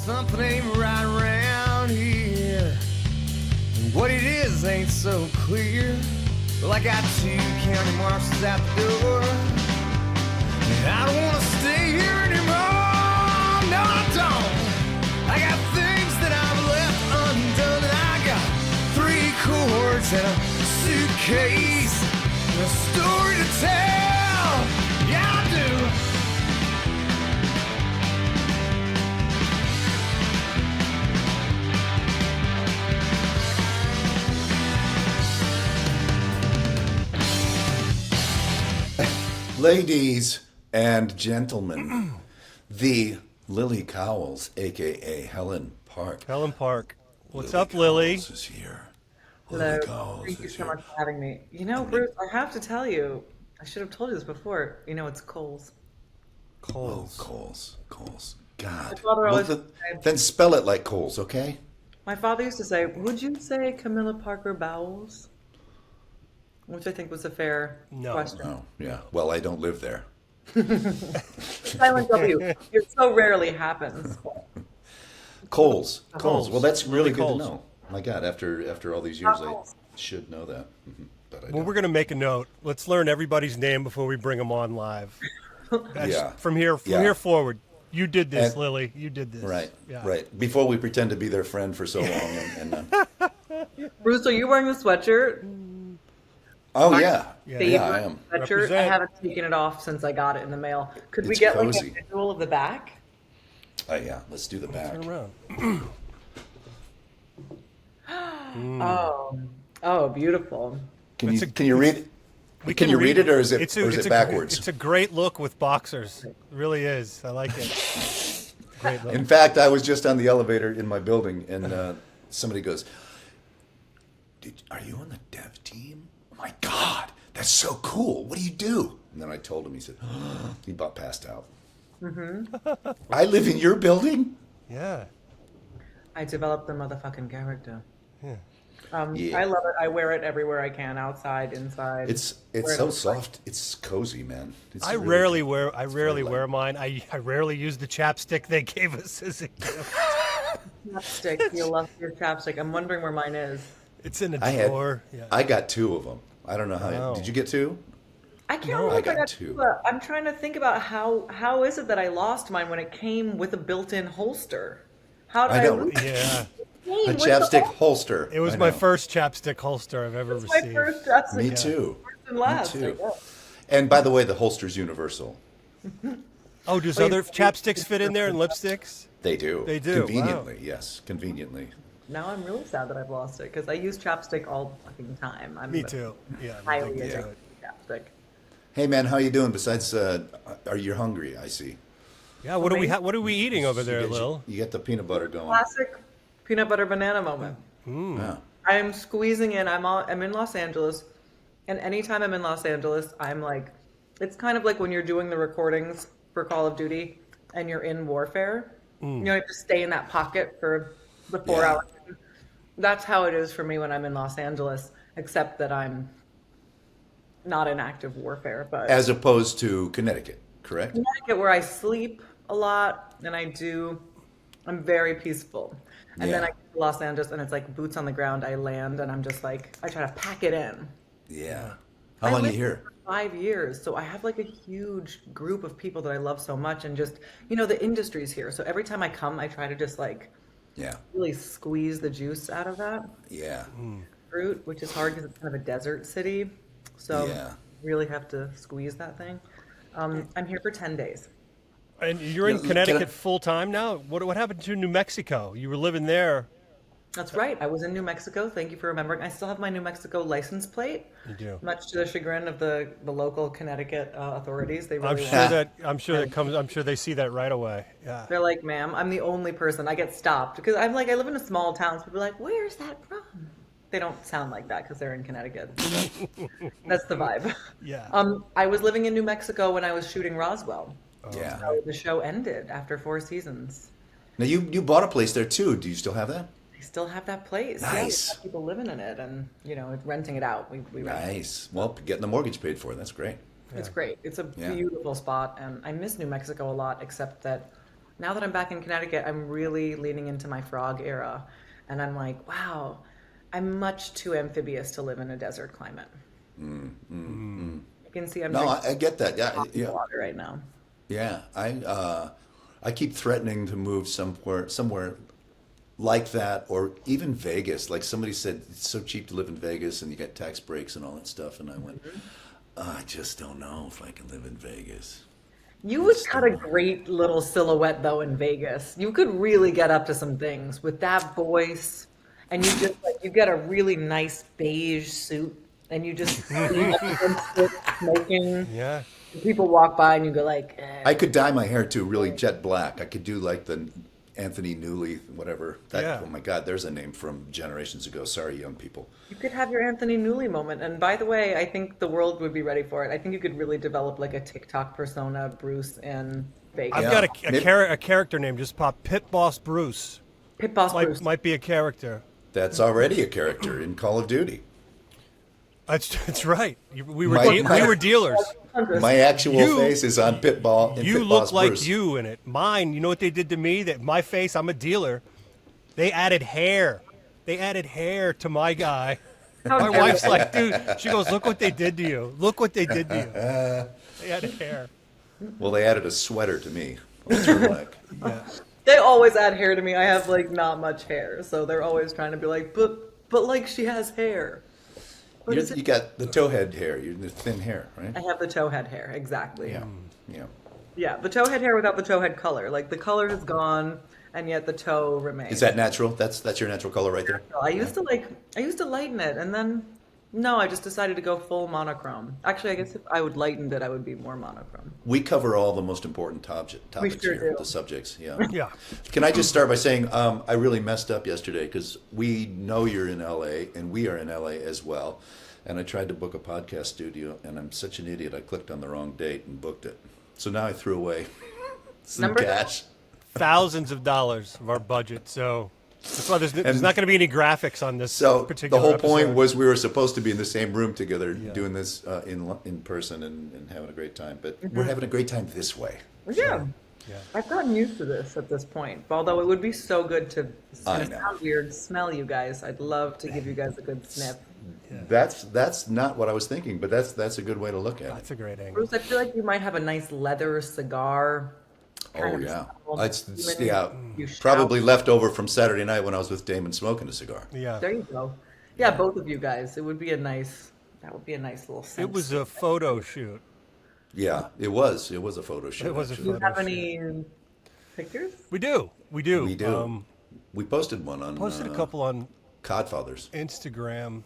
Something ain't right around here. And what it is ain't so clear. Well, I got 2 county marshals at the door. And I don't want to stay here anymore. No, I don't. I got things that I've left undone. And I got 3 chords and a suitcase. And a story to tell. Yeah, I do. Ladies and gentlemen, the Lily Cowles, a.k.a. Helen Park. Helen Park. What's Lily up, Lily? Cowles is here. Hello. Lily Cowles Thank you is so here. much for having me. You know, Bruce, I have to tell you, I should have told you this before. You know, it's Cowles. Oh, Coles. Coles. God. father Well, always then spell it like Coles, okay? My father used to say, would you say Camilla Parker Bowles? Which I think was a fair No. question. Oh, yeah. Well, I don't live there. Silent W. It so rarely happens. Coles. Coles. Well, that's really Lily good Coles. to know. My God, after all these years, I Coles. should know that. But I Well, don't. we're going to make a note. Let's learn everybody's name before we bring them on live. Yeah. From here Yeah. forward. You did this, And- Lily. You did this. Right, Yeah. right. Before we pretend to be their friend for so long. Bruce, are you wearing the sweatshirt? Oh, yeah. Yeah. Favorite Yeah, I am. Sweatshirt. I Represent. haven't taken it off since I got it in the mail. Could we It's get cozy. like a visual of the back? Oh, yeah. Let's do the back. Turn around. Oh, beautiful. Can It's you a- can you read it? We Can you read it, or is it it's or is it's it backwards? It's a great look with boxers. It really is. I like it. Great look. In fact, I was just on the elevator in my building, and somebody goes, "Are you on the dev team? Oh my God, that's so cool! What do you do?" And then I told him. He said, "He about passed out." I live in your building. Yeah. I developed the motherfucking character. Yeah. Yeah. I love it. I wear it everywhere I can, outside, inside. It's Where so it looks like- soft. It's cozy, man. It's I really rarely good. wear It's very light. wear mine. I rarely use the chapstick they gave us as a gift. Chapstick. You love your chapstick. I'm wondering where mine is. It's in a I had. drawer. Yeah. I got 2 of them. I don't know how. Wow. Did you get 2? I can't No, remember I if I got got 2. but I'm trying to think about how is it that I lost mine when it came with a built-in holster? How did I I, know. lose it? Yeah. A With the chapstick holster. holster. It was I my know. first chapstick holster I've ever It's my received. first chapstick. Me too. First and last. Me too. I guess. And by the way, the holster's universal. Oh, does Well, other you- chapsticks fit in there and lipsticks? They do. They do, wow. Conveniently, yes. Conveniently. Now I'm really sad that I've lost it because I use chapstick all fucking time. I'm Me too. Yeah. I'm highly addicted to addicted it. to chapstick. Hey man, how you doing? Besides, are you hungry? I see. Yeah. What are we eating over there, you get, Lil? You get the peanut butter going. Classic peanut butter banana moment. Yeah. I'm squeezing in. I'm in Los Angeles, and anytime I'm in Los Angeles, I'm like, it's kind of like when you're doing the recordings for Call of Duty, and you're in warfare. You know, you have to stay in that pocket for the 4 Yeah. hours. That's how it is for me when I'm in Los Angeles, except that I'm not in active warfare, but As opposed to Connecticut, correct? Connecticut, where I sleep a lot, and I'm very peaceful. And then Yeah. I get to Los Angeles, and it's like boots on the ground. I land, and I'm just like, I try to pack it in. Yeah. How I long you lived here? for 5 years, so I have like a huge group of people that I love so much, and just, you know, the industry's here. So every time I come, I try to just like Yeah. really squeeze the juice out of that Yeah. fruit, which is hard because it's kind of a desert city. So Yeah. really have to squeeze that thing. I'm here for 10 days. And you're in Yeah, Connecticut full time now. What happened to New Mexico? You were living there. That's right. I was in New Mexico. Thank you for remembering. I still have my New Mexico license plate. You do. Much to the chagrin of the local Connecticut authorities. They I'm really sure want. that I'm sure they see that right away. Yeah. They're like, ma'am, I'm the only person. I get stopped because I'm like, I live in a small town. So people are like, where's that from? They don't sound like that because they're in Connecticut. That's the vibe. Yeah. I was living in New Mexico when I was shooting Roswell. Yeah. So the show ended after 4 seasons. Now you bought a place there too. Do you still have that? I still have that place. Yeah, we Nice. have people living in it, and you know, it's renting it out. We rent it. Nice. Well, getting the mortgage paid for. That's great. It's great. It's a Yeah. beautiful spot, and I miss New Mexico a lot, except that now that I'm back in Connecticut, I'm really leaning into my frog era. And I'm like, wow, I'm much too amphibious to live in a desert climate. You can see I'm No, drinking I get that. Yeah, coffee yeah, water right now. yeah. I keep threatening to move somewhere like that, or even Vegas. Like somebody said, it's so cheap to live in Vegas, and you get tax breaks and all that stuff. And I went, I just don't know if I can live in Vegas. You would cut a great little silhouette though in Vegas. You could really get up to some things with that voice, and you just like you get a really nice beige suit, and you just sit smoking. Yeah. People walk by, and you go like, I could dye my hair too, really jet black. I could do like the Anthony Newley, whatever. Yeah. Oh my God, there's a name from generations ago. Sorry, young people. You could have your Anthony Newley moment. And by the way, I think the world would be ready for it. I think you could really develop like a TikTok persona, Bruce in Vegas. I've Yeah. got Maybe- a character name just popped. Pit Boss Bruce. Pit Boss Bruce. Might be a character. That's already a character in Call of Duty. That's right. We were My- we were dealers. My actual You- face is on Pitball. And You Pit look Boss like Bruce. you in it. Mine, you know what they did to me? That my face, I'm a dealer. They added hair. They added hair to my guy. How My dare wife's you. like, dude, she goes, look what they did to you. Look what they did to you. They added hair. Well, they added a sweater to me. A turtleneck. They always add hair to me. I have like not much hair, so they're always trying to be like, but like she has hair. What is it? You got the towhead hair. You're the thin hair, right? I have the towhead hair, exactly. Yeah. Yeah. Yeah, the towhead hair without the towhead color. Like the color has gone, and yet the toe remains. Is that natural? That's your natural color right there? I used to lighten it, and then no, I just decided to go full monochrome. Actually, I guess if I would lighten it, I would be more monochrome. We cover all the most important topics sure here, do. the subjects. Yeah. Yeah. Can I just start by saying I really messed up yesterday because we know you're in LA and we are in LA as well. And I tried to book a podcast studio, and I'm such an idiot. I clicked on the wrong date and booked it. So now I threw away some Number- cash. Thousands of dollars of our budget. So that's why there's not going to be any graphics on this So the particular whole point episode. was we were supposed to be in the same room together doing this in person and having a great time. But we're having a great time this way. Yeah. Yeah. I've gotten used to this at this point. Although it would be so good to I it know. sound weird, smell you guys. I'd love to give you guys a good sniff. That's not what I was thinking, but that's a good way to look at it. That's a great angle. Bruce, I feel like you might have a nice leather cigar. Oh yeah, smell. it's Even yeah, you shout. probably left over from Saturday night when I was with Damon smoking a cigar. Yeah. There you go. Yeah, both of you guys. It would be a nice. That would be a nice little. Scent. It was a photo shoot. Yeah, it was a photo shoot. It was a actually. Do you have photo any pictures? We do. We do. Um, We posted one on posted a couple on Codfathers. Instagram.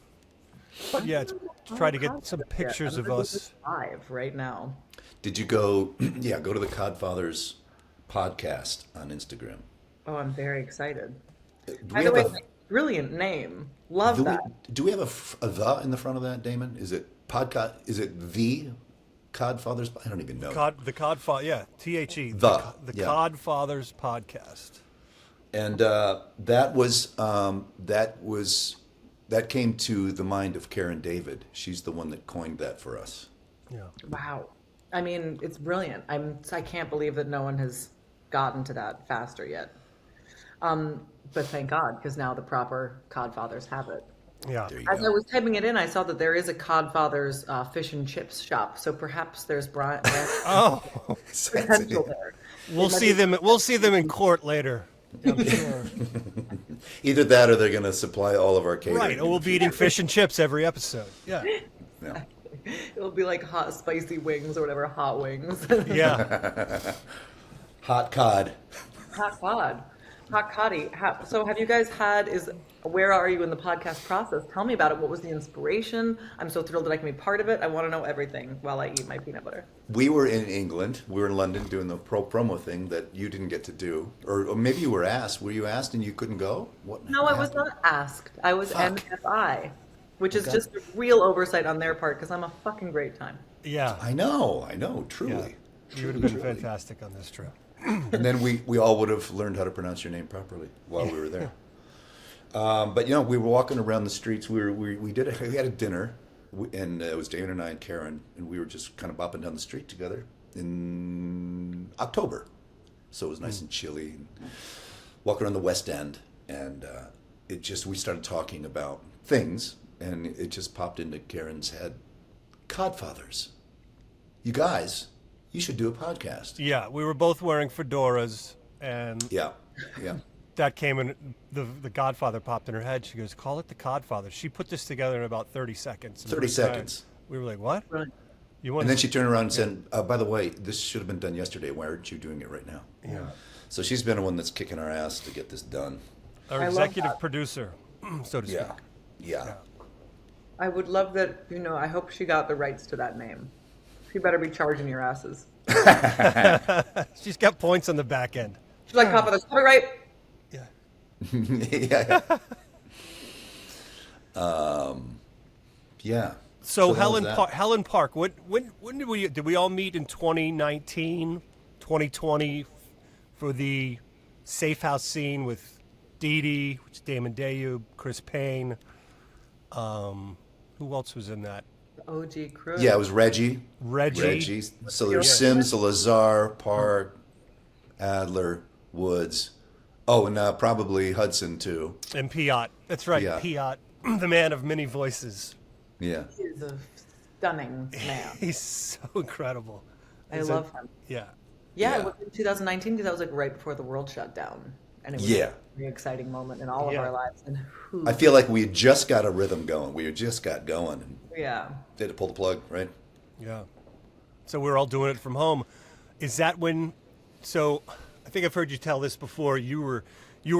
But yeah, to try to get some pictures of us. Live right now. Did you go? Yeah, go to the Codfathers podcast on Instagram. Oh, I'm very excited. Do By we the have way, brilliant name. Love that. do we have a the in the front of that, Damon? Is it podcast? Is it the Codfathers? I don't even know. The Codfather, yeah, THE. The, yeah. Codfathers podcast. And that came to the mind of Karen David. She's the one that coined that for us. Yeah. Wow. I mean, it's brilliant. I can't believe that no one has gotten to that faster yet. But thank God, because now the proper Codfathers have it. Yeah. There you As I go. was typing it in, I saw that there is a Codfathers fish and chips shop. So perhaps there's Oh, potential there. we'll see them. We'll see them in court later. I'm sure. Either that, or they're going to supply all of our catering. Right. Or we'll be eating fish and chips every episode. Yeah. Yeah. It'll be like hot spicy wings or whatever, hot wings. Yeah. Hot cod. Hot cod. Hot coddy. So have you guys where are you in the podcast process? Tell me about it. What was the inspiration? I'm so thrilled that I can be part of it. I want to know everything while I eat my peanut butter. We were in England. We were in London doing the promo thing that you didn't get to do, or maybe you were asked. Were you asked and you couldn't go? What? No, I was happened? not asked. I was Fuck. NFI, which is Okay. just a real oversight on their part because I'm a fucking great time. Yeah. I know, truly. Yeah. You would have been fantastic on this trip. And then we all would have learned how to pronounce your name properly while we were there. But we were walking around the streets. We had a dinner, and it was Damon and I and Karen, and we were just kind of bopping down the street together in October. so it was nice and chilly. And walk around the West End, and we started talking about things, and it just popped into Karen's head. Codfathers. You guys, you should do a podcast. Yeah, we were both wearing fedoras, and Yeah. that came in. The Godfather popped in her head. She goes, "Call it the Codfather." She put this together in about 30 seconds. And 30 seconds. We were like, "What?" Right. You want? And then she turned around and said, "By the way, this should have been done yesterday. Why aren't you doing it right now?" Yeah. So she's been the one that's kicking our ass to get this done. Our I love executive that. producer, so to speak. Yeah. I would love that. I hope she got the rights to that name. She better be charging your asses. She's got points on the back end. She's like, Codfather, copyright. Yeah. Yeah. Yeah. So that was that. Helen Park. When did we all meet in 2019, 2020 for the Safe House scene with Dee Dee, which is Damon Dayu, Chris Payne. Who else was in that? OG crew. Yeah, it was Reggie. Reggie. So there's Sims, Lazar, Park, Adler, Woods. Oh, and probably Hudson too. And Piot. That's right, Piot. Piot, the man of many voices. Yeah. He's a stunning man. He's so incredible. I love him. Yeah. Yeah, Yeah. it was in 2019 because that was like right before the world shut down. And it was Yeah. a very exciting moment in all of Yeah. our lives. And I feel like we had just got a rhythm going. We had just got going. And yeah. they had to pull the plug, right? Yeah. So we're all doing it from home. Is that when? So I think I've heard you tell this before. You were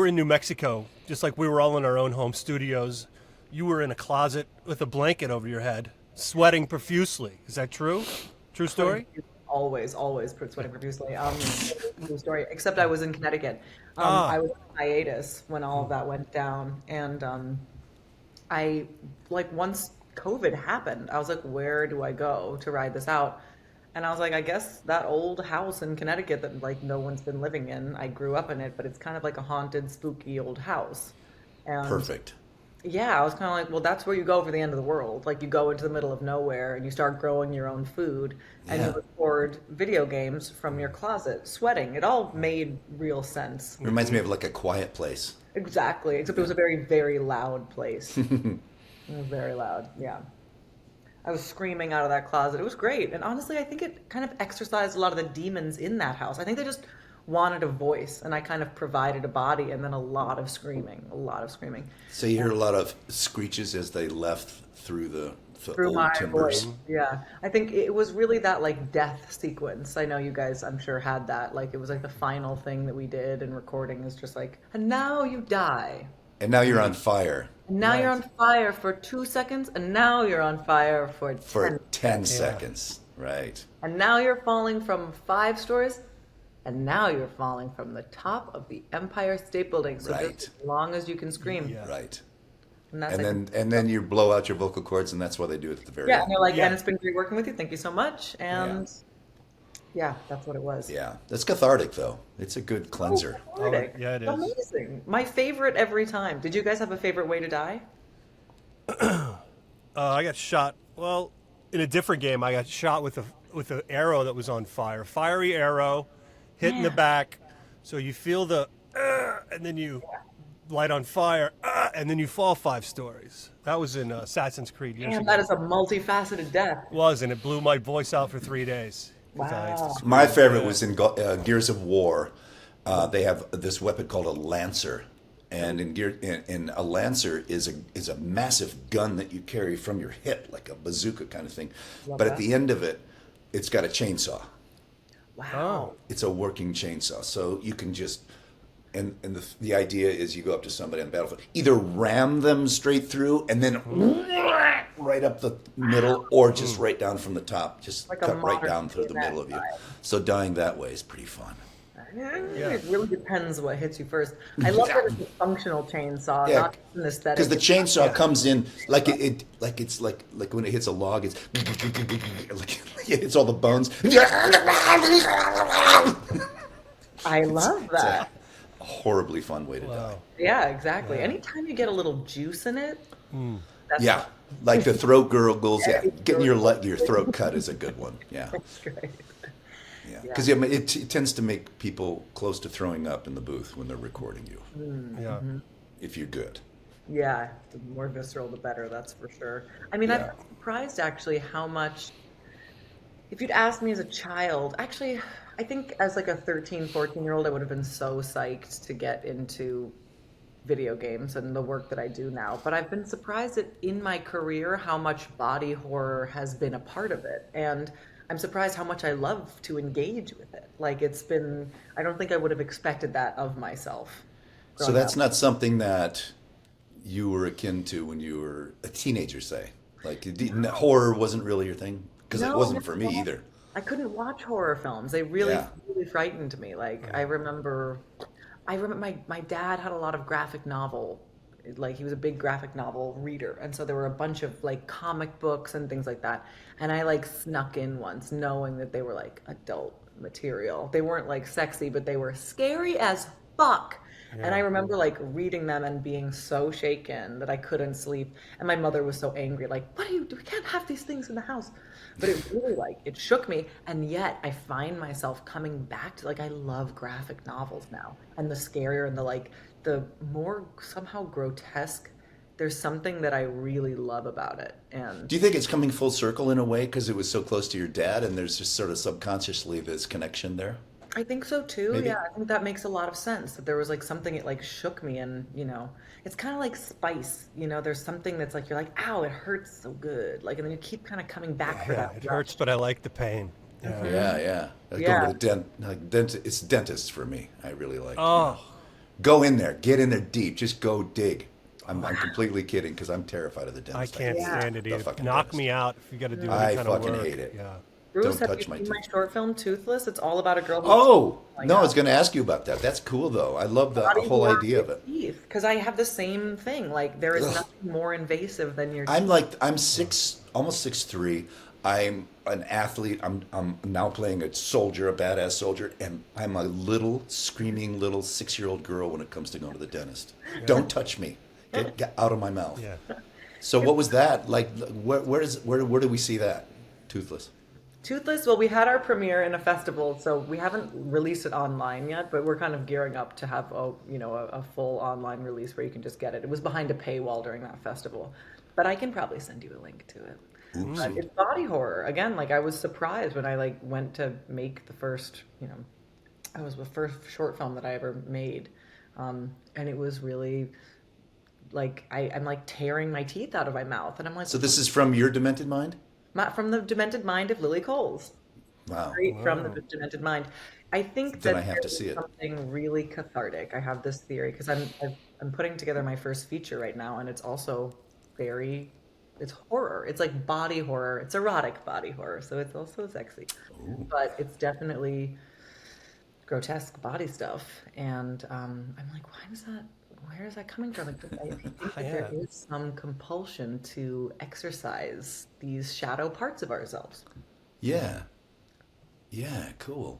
in New Mexico, just like we were all in our own home studios. You were in a closet with a blanket over your head, sweating profusely. Is that true? True story? Always sweating profusely. True story. Except I was in Connecticut. I was on hiatus when all of that went down, and I once COVID happened, I was like, where do I go to ride this out? And I was like, I guess that old house in Connecticut that like no one's been living in. I grew up in it, but it's kind of like a haunted, spooky old house. And Perfect. yeah, I was kind of like, well, that's where you go for the end of the world. Like you go into the middle of nowhere and you start growing your own food and Yeah. you record video games from your closet, sweating. It all made real sense. It reminds me of like a quiet place. Exactly. Except it was a very, very loud place. It was very loud. Yeah. I was screaming out of that closet. It was great. And honestly, I think it kind of exorcised a lot of the demons in that house. I think they just wanted a voice, and I kind of provided a body and then a lot of screaming. So you heard a lot of screeches as they left through the Through old my timbers. voice. Yeah. I think it was really that like death sequence. I know you guys, I'm sure, had that. Like it was like the final thing that we did in recording is just like, and now you die. And now you're on fire And now you're on fire for 2 seconds, and now you're on fire for 10. for 10 seconds. Right. And now you're falling from 5 stories, and now you're falling from the top of the Empire State Building. So Right. just as long as you can scream. Yeah. Right. And that's And then you blow out your vocal cords, and that's why they do it at the very yeah, end. and they're like, Yeah. and it's been great working with you. Thank you so much. And yeah, that's what it was. Yeah. That's cathartic, though. It's a good cleanser. Cathartic. Oh, yeah, it is. Amazing. My favorite every time. Did you guys have a favorite way to die? I got shot. Well, in a different game, I got shot with an arrow that was on fire. Fiery arrow, hit in the back. So you feel the, and then you light on fire, and then you fall 5 stories. That was in Assassin's Creed years Damn, ago. that is a multifaceted death. Was, and it blew my voice out for 3 days. 'Cause I used to Wow. scream. My favorite was in Gears of War. They have this weapon called a Lancer. And in a Lancer is a massive gun that you carry from your hip, like a bazooka kind of thing. Love But at that. the end of it, it's got a chainsaw. Wow. It's a working chainsaw, so you can just and the idea is you go up to somebody on the battlefield, either ram them straight through and then right up the middle, or just right down from the top, just Like a cut right modern down through the Vietnam middle of you. style. So dying that way is pretty fun. It really depends what hits you first. I love that it's a functional chainsaw, Yeah, not just an aesthetic. because the chainsaw comes in like it's like when it hits a log, it's like it hits all the bones. I love that. A horribly fun way to die. Yeah, exactly. Anytime you get a little juice in it, that's Yeah, like the throat gurgles. Yeah, getting your throat cut is a good one. Yeah, great. yeah. Yeah, Yeah. because it tends to make people close to throwing up in the booth when they're recording you, Yeah. if you're good. Yeah, the more visceral, the better, that's for sure. I mean, I've Yeah. been surprised actually how much, if you'd asked me as a child, actually, I think as like a 13, 14-year-old, I would have been so psyched to get into video games and the work that I do now. But I've been surprised that in my career, how much body horror has been a part of it. And I'm surprised how much I love to engage with it. Like it's been, I don't think I would have expected that of myself So growing that's up. not something that you were akin to when you were a teenager, say. Like horror wasn't really your thing, because it No, wasn't for me no. either. I couldn't watch horror films. They really, Yeah. really frightened me. Like I remember my dad had a lot of graphic novel, like he was a big graphic novel reader, and so there were a bunch of like comic books and things like that. And I like snuck in once, knowing that they were like adult material. They weren't like sexy, but they were scary as fuck. And I Yeah. remember like reading them and being so shaken that I couldn't sleep. And my mother was so angry, like, what do you do? We can't have these things in the house. But it really like it shook me. And yet I find myself coming back to like I love graphic novels now. And the scarier and the like the more somehow grotesque, there's something that I really love about it. And Do you think it's coming full circle in a way because it was so close to your dad, and there's just sort of subconsciously this connection there? I think so too. Maybe. Yeah, I think that makes a lot of sense. That there was like something it like shook me, and it's kind of like spice. There's something that's like you're like, ow, it hurts so good. Like, and then you keep kind of coming back for Yeah. that It rush. hurts, but I like the pain. Yeah. Yeah, yeah. Like going Yeah. to the it's dentists for me. I really like. Oh, Go in there, get in there deep, just go dig. I'm completely kidding because I'm terrified of the I dentist. can't hate Yeah. stand it the either. fucking Knock dentist. me out if you got to do I any kind of fucking work. hate it. Yeah. Bruce, Don't have touch you my seen my teeth. short film Toothless? It's all about a girl who's Oh like no, I a was going to ask you about that. That's cool though. I love the body whole horror idea of it. teeth because I have the same thing. Like there is Ugh. nothing more invasive than your I'm six, almost 6'3". I'm an athlete. I'm now playing a soldier, a badass soldier, and I'm a little screaming little 6-year-old girl when it comes to going to the dentist. Don't touch me. Get out of my mouth. Yeah. So what was that like? Where do we see that? Toothless. Toothless. Well, we had our premiere in a festival, so we haven't released it online yet, but we're kind of gearing up to have a full online release where you can just get it. It was behind a paywall during that festival, but I can probably send you a link to it. But it's body horror again. Like I was surprised when I like went to make the first, it was the first short film that I ever made, and it was really like I'm like tearing my teeth out of my mouth, and I'm like, So this is from your demented mind? from the demented mind of Lily Coles. Wow. Straight from the demented mind. I think Then that I have to there see is it. something really cathartic. I have this theory because I'm putting together my first feature right now, and it's also it's horror. It's like body horror. It's erotic body horror, so it's also sexy, but it's definitely grotesque body stuff. And I'm like, where is that coming from? I think that there Yeah. is some compulsion to exercise these shadow parts of ourselves. Yeah. Yeah. Cool.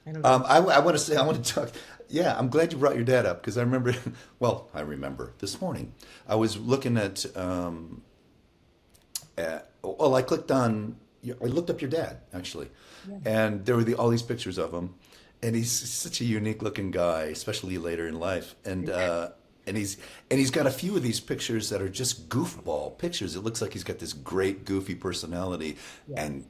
I don't I want to say, I want to talk. Yeah, I'm glad you brought your dad up because I remember, well, I remember this morning I was looking well, I looked up your dad actually, and there were all these pictures of him, and he's such a unique looking guy, especially later in life, and he's got a few of these pictures that are just goofball pictures. It looks like he's got this great goofy personality, and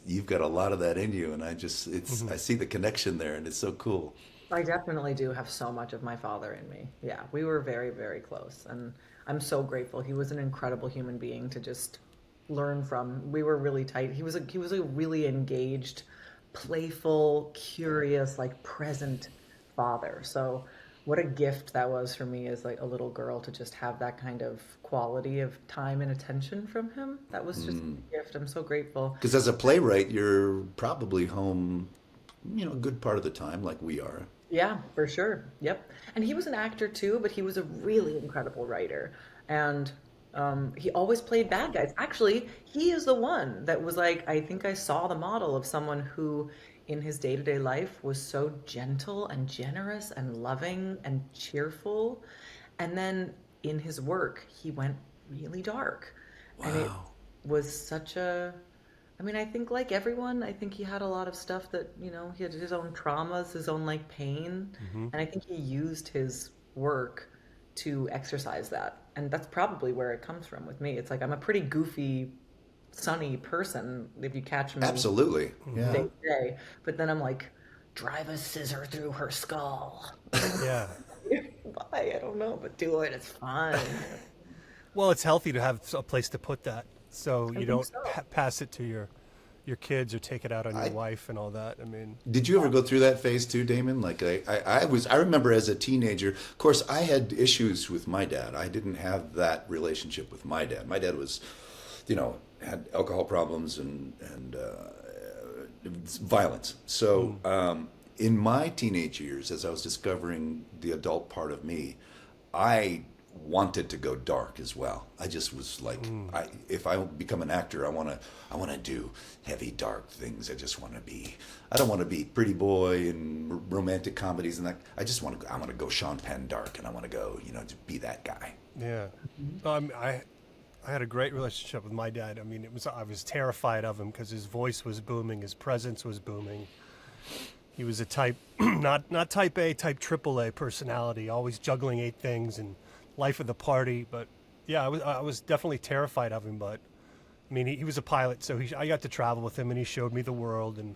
you've got a lot of that in you, and I see the connection there, and it's so cool. I definitely do have so much of my father in me. Yeah, we were very, very close, and I'm so grateful. He was an incredible human being to just learn from. We were really tight. He was a really engaged, playful, curious, like present father. So what a gift that was for me as like a little girl to just have that kind of quality of time and attention from him. That was just a gift. I'm so grateful. Because as a playwright, you're probably home, a good part of the time, like we are. Yeah, for sure. Yep. And he was an actor too, but he was a really incredible writer. And he always played bad guys. Actually, he is the one that was like, I think I saw the model of someone who in his day-to-day life was so gentle and generous and loving and cheerful. And then in his work, he went really dark. And it Wow. was such a I mean, I think like everyone, I think he had a lot of stuff that, he had his own traumas, his own like pain. And I think he used his work to exercise that. And that's probably where it comes from with me. It's like I'm a pretty goofy, sunny person if you catch me Absolutely. Yeah. day to day. But then I'm like, drive a scissor through her skull. Yeah. Why? I don't know, but do it. It's fun. Well, it's healthy to have a place to put that, so you think don't so. pass it to your kids or take it out on your wife and all that. I mean, Did you ever go through that phase too, Damon? Like I remember as a teenager, of course, I had issues with my dad. I didn't have that relationship with my dad. My dad was, had alcohol problems and violence. So in my teenage years, as I was discovering the adult part of me, I wanted to go dark as well. I just was like, if I become an actor, I want to do heavy, dark things. I don't want to be pretty boy and romantic comedies and that. I want to go Sean Penn dark, and I want to go, to be that guy. yeah. I had a great relationship with my dad. I mean, I was terrified of him because his voice was booming, his presence was booming. He was a type, not type A, type AAA personality, always juggling 8 things and life of the party. But yeah, I was definitely terrified of him. But I mean, he was a pilot, so I got to travel with him, and he showed me the world. And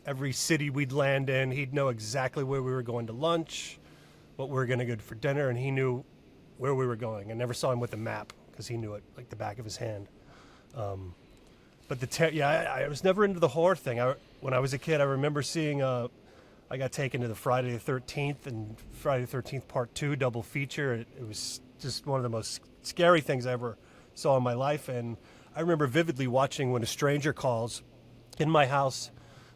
every city we'd land in, he'd know exactly where we were going to lunch, what we were going to go for dinner, and he knew where we were going. I never saw him with a map because he knew it like the back of his hand. But I was never into the horror thing. When I was a kid, I remember seeing. I got taken to the Friday the 13th and Friday the 13th Part 2 double feature. It was just one of the most scary things I ever saw in my life. And I remember vividly watching When a Stranger Calls. In my house,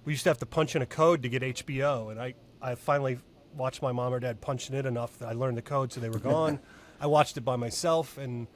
we used to have to punch in a code to get HBO, and I finally watched my mom or dad punch in it enough that I learned the code, so they were gone. I watched it by myself, and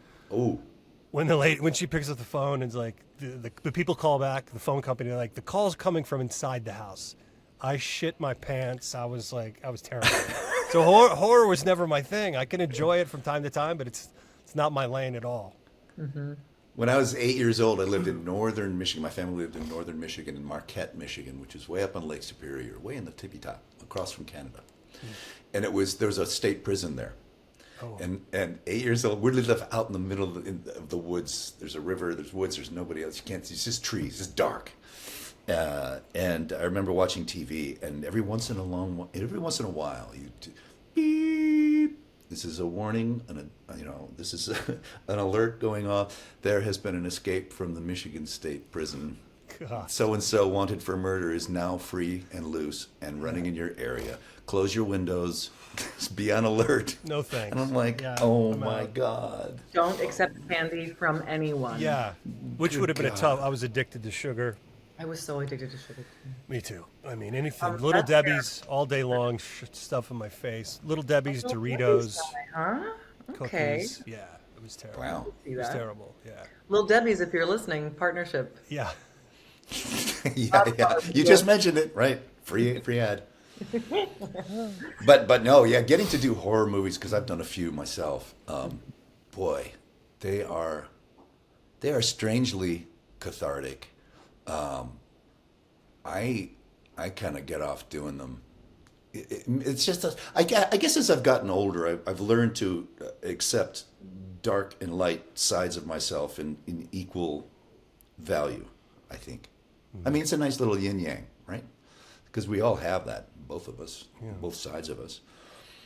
when she picks up the phone and it's like the people call back, the phone company, they're like, the call's coming from inside the house. I shit my pants. I was terrified. So horror was never my thing. I can enjoy it from time to time, but it's not my lane at all. Mm-hmm. When I was 8 years old, I lived in northern Michigan. My family lived in northern Michigan, in Marquette, Michigan, which is way up on Lake Superior, way in the tippy top, across from Canada. And there was a state prison there. Oh. And 8 years old, we lived out in the middle of the woods. There's a river, there's woods, there's nobody else. You can't see, it's just trees, it's dark. And I remember watching TV, and every once in a while, beep. This is a warning, this is an alert going off. There has been an escape from the Michigan State Prison. God. So-and-so wanted for murder is now free and loose and running in your area. Close your windows. Be on alert. No thanks. And I'm like, I'm my out. God. Don't accept candy from anyone. Yeah, which would have been a tough. I was addicted to sugar. I was so addicted to sugar. Me too. I mean, anything. Little that's Debbie's all day long, stuff in my face. Little Debbie's, Doritos, Huh? Okay. cookies. Yeah, it was terrible. Wow. It was terrible. Yeah. Little Debbie's, if you're listening, partnership. Yeah. yeah. You just mentioned it, right? Free ad. But no, yeah, getting to do horror movies, because I've done a few myself. Boy, they are strangely cathartic. I kind of get off doing them. It's just I guess as I've gotten older, I've learned to accept dark and light sides of myself in equal value, I think. I mean, it's a nice little yin yang, right? Because we all have that, both of us, both sides of us.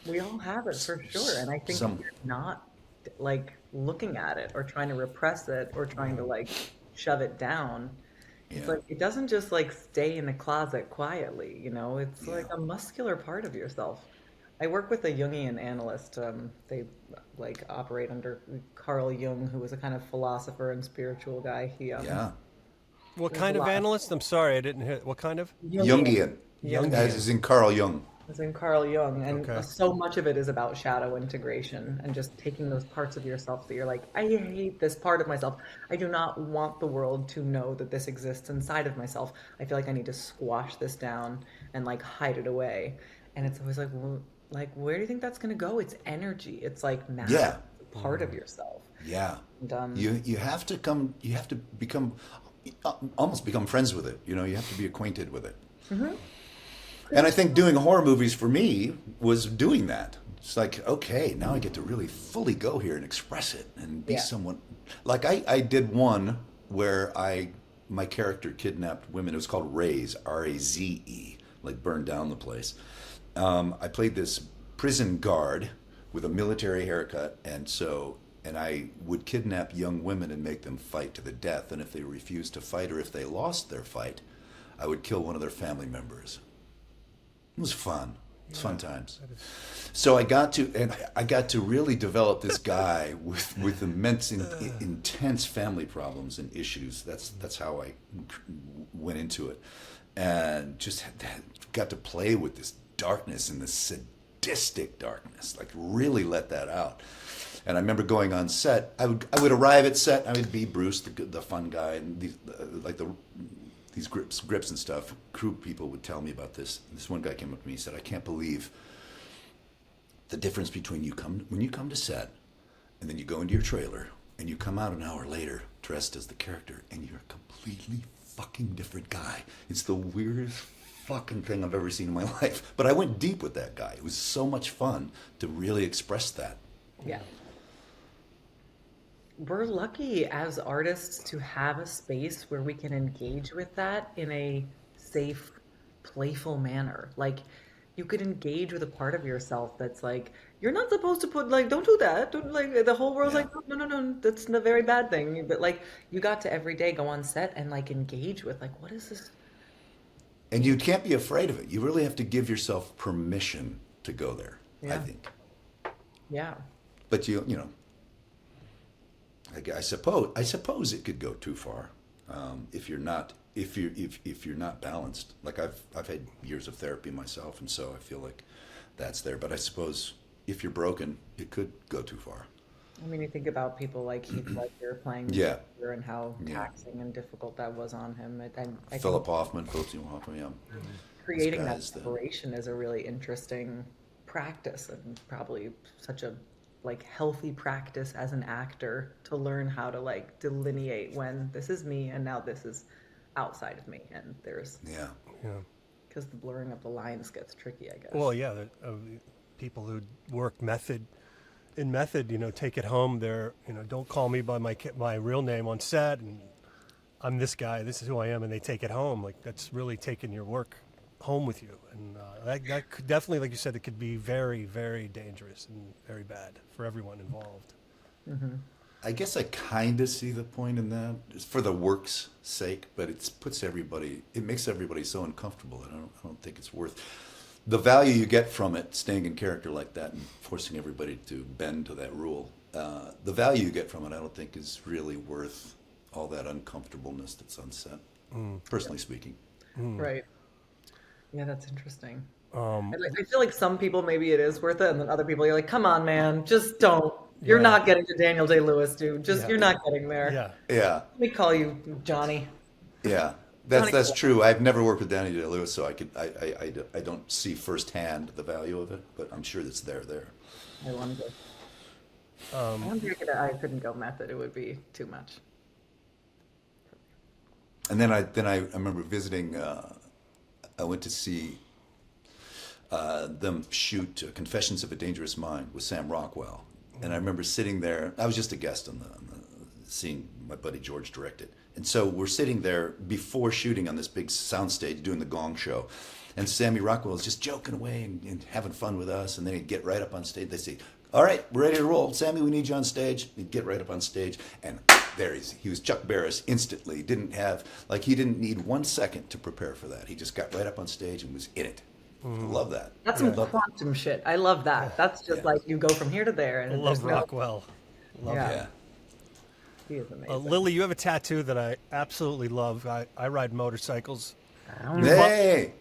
We all have it for sure. And I think we're not like looking at it or trying to repress it or trying to like shove it down. It's like it doesn't just like stay in the closet quietly, it's like a muscular part of yourself. I work with a Jungian analyst. They like operate under Carl Jung, who was a kind of philosopher and spiritual guy. What kind of analyst? I'm sorry, I didn't hear. What kind of? Jungian. As in Carl Jung. As in Carl Jung. And Okay. so much of it is about shadow integration and just taking those parts of yourself that you're like, I hate this part of myself. I do not want the world to know that this exists inside of myself. I feel like I need to squash this down and like hide it away. And it's always like, well, like, where do you think that's going to go? It's energy. It's like matter. Yeah. It's a part of yourself. Yeah. And, You have to become, almost become friends with it. You know, you have to be acquainted with it. And I think doing horror movies for me was doing that. It's like, okay, now I get to really fully go here and express it and be someone. Like I did one where my character kidnapped women. It was called Raze, R-A-Z-E, like burned down the place. I played this prison guard with a military haircut, and I would kidnap young women and make them fight to the death. And if they refused to fight or if they lost their fight, I would kill one of their family members. It was fun. It's fun times. So I got to really develop this guy with immense, intense family problems and issues. That's how I went into it, and just got to play with this darkness and this sadistic darkness. Like really let that out. And I remember going on set. I would arrive at set. I would be Bruce, the fun guy, and these grips and stuff. Crew people would tell me about this. This one guy came up to me and said, "I can't believe the difference between when you come to set, and then you go into your trailer, and you come out an hour later dressed as the character, and you're a completely fucking different guy. It's the weirdest fucking thing I've ever seen in my life." But I went deep with that guy. It was so much fun to really express that. Yeah. We're lucky as artists to have a space where we can engage with that in a safe, playful manner. Like, you could engage with a part of yourself that's like, you're not supposed to put, like, don't do that. Don't, like, the whole world's like, no, that's a very bad thing. But, like, you got to every day go on set and, like, engage with, like, what is this? And you can't be afraid of it. You really have to give yourself permission to go there, I think. Yeah. But you know, I suppose it could go too far if you're not balanced. Like I've had years of therapy myself, and so I feel like that's there. But I suppose if you're broken, it could go too far. I mean, you think about people like Heath Ledger playing Joker and how taxing and difficult that was on him. I Philip Seymour Hoffman, yeah. Creating that separation is a really interesting practice, and probably such a like healthy practice as an actor to learn how to like delineate when this is me and now this is outside of me, and there's because the blurring of the lines gets tricky, I guess. Well, yeah, people who work method, you know, take it home. They're, you know, don't call me by my real name on set, and I'm this guy. This is who I am, and they take it home. Like that's really taking your work home with you, and that could definitely, like you said, it could be very, very dangerous and very bad for everyone involved. Mm-hmm. I guess I kind of see the point in that, it's for the work's sake, but it makes everybody so uncomfortable that I don't think it's worth the value you get from it, staying in character like that and forcing everybody to bend to that rule. The value you get from it, I don't think is really worth all that uncomfortableness that's on set, personally speaking. Right. Yeah, that's interesting. I feel like some people maybe it is worth it, and then other people you're like, come on, man, just don't. You're not getting to Daniel Day-Lewis, dude. You're not getting there. Yeah. Let me call you Johnny. Yeah, that's true. I've never worked with Daniel Day-Lewis, so I don't see firsthand the value of it, but I'm sure it's there. I wonder. I wonder if I couldn't go method. It would be too much. And then I remember visiting. I went to see them shoot Confessions of a Dangerous Mind with Sam Rockwell. And I remember sitting there. I was just a guest on the scene. My buddy George directed. And so we're sitting there before shooting on this big soundstage doing the Gong Show. And Sammy Rockwell is just joking away and having fun with us. And then he'd get right up on stage. They say, all right, we're ready to roll. Sammy, we need you on stage. He'd get right up on stage. And there he was Chuck Barris instantly. He didn't need 1 second to prepare for that. He just got right up on stage and was in it. I love that. That's some quantum shit. I love that. That's just like you go from here to there. And I love Rockwell. Love it. He is amazing. Lily, you have a tattoo that I absolutely love. I ride motorcycles. Hey!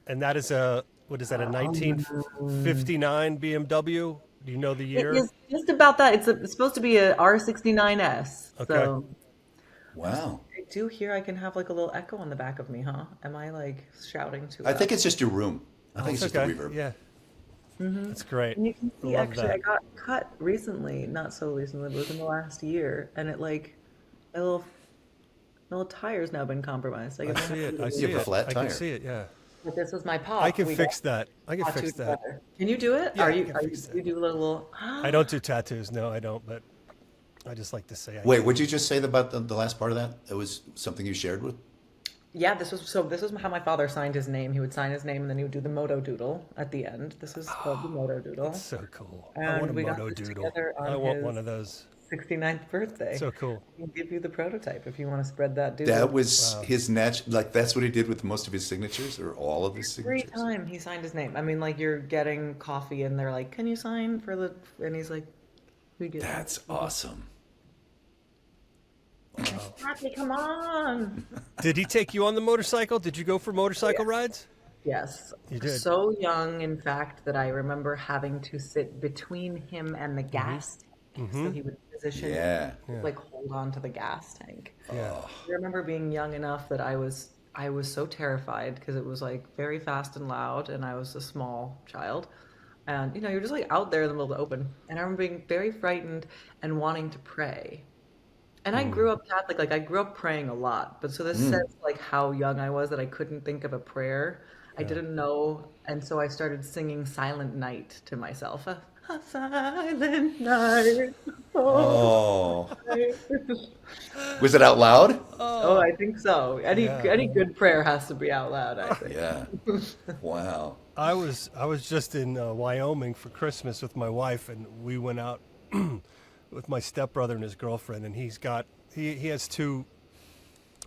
And that is a 1959 BMW? Do you know the year? It is just about that. It's supposed to be a R69S. Okay. So Wow. I do hear I can have like a little echo on the back of me, huh? Am I like shouting too loud? I think it's just your room. I think it's just the reverb. Yeah. That's great. And you can see, Love actually, that. I got cut recently, not so recently, but within the last year, and it like a little Well, the tire's now been compromised. I see it. I see You have a it. flat I tire. can see it. Yeah. But this was my pop. I can We fix got that. I can fix tattooed that. together. Can you do it? Yeah, are I you? can Are you? fix You that. do a little. I don't do tattoos. No, I don't. But I just like to say. Wait, what'd you just say about the last part of that? It was something you shared with? Yeah, this was how my father signed his name. He would sign his name and then he would do the moto doodle at the end. This is called the moto doodle. That's so cool. I And want a we got moto this doodle. together on I want his one of those. 69th birthday. So cool. I can give you the prototype if you want to spread that doodle. That was his like that's what he did with most of his signatures, or all of his Every signatures. time he signed his name. I mean, like you're getting coffee and they're like, "Can you sign for the?" And he's like, "We get." That's awesome. Happy, come on. Did he take you on the motorcycle? Did you go for motorcycle rides? Yes. You did. So young, in fact, that I remember having to sit between him and the gas tank. So he would position, like hold on to the gas tank. Yeah. I remember being young enough that I was so terrified because it was like very fast and loud, and I was a small child. And you're just like out there in the middle of the open. And I remember being very frightened and wanting to pray. And I grew up Catholic, like I grew up praying a lot. But so this says like how young I was that I couldn't think of a prayer. I didn't know, and so I started singing Silent Night to myself. A silent night. Oh. Was it out loud? Oh, I think so. Any good prayer has to be out loud, I think. Yeah. Wow. I was just in Wyoming for Christmas with my wife, and we went out with my stepbrother and his girlfriend, and he has two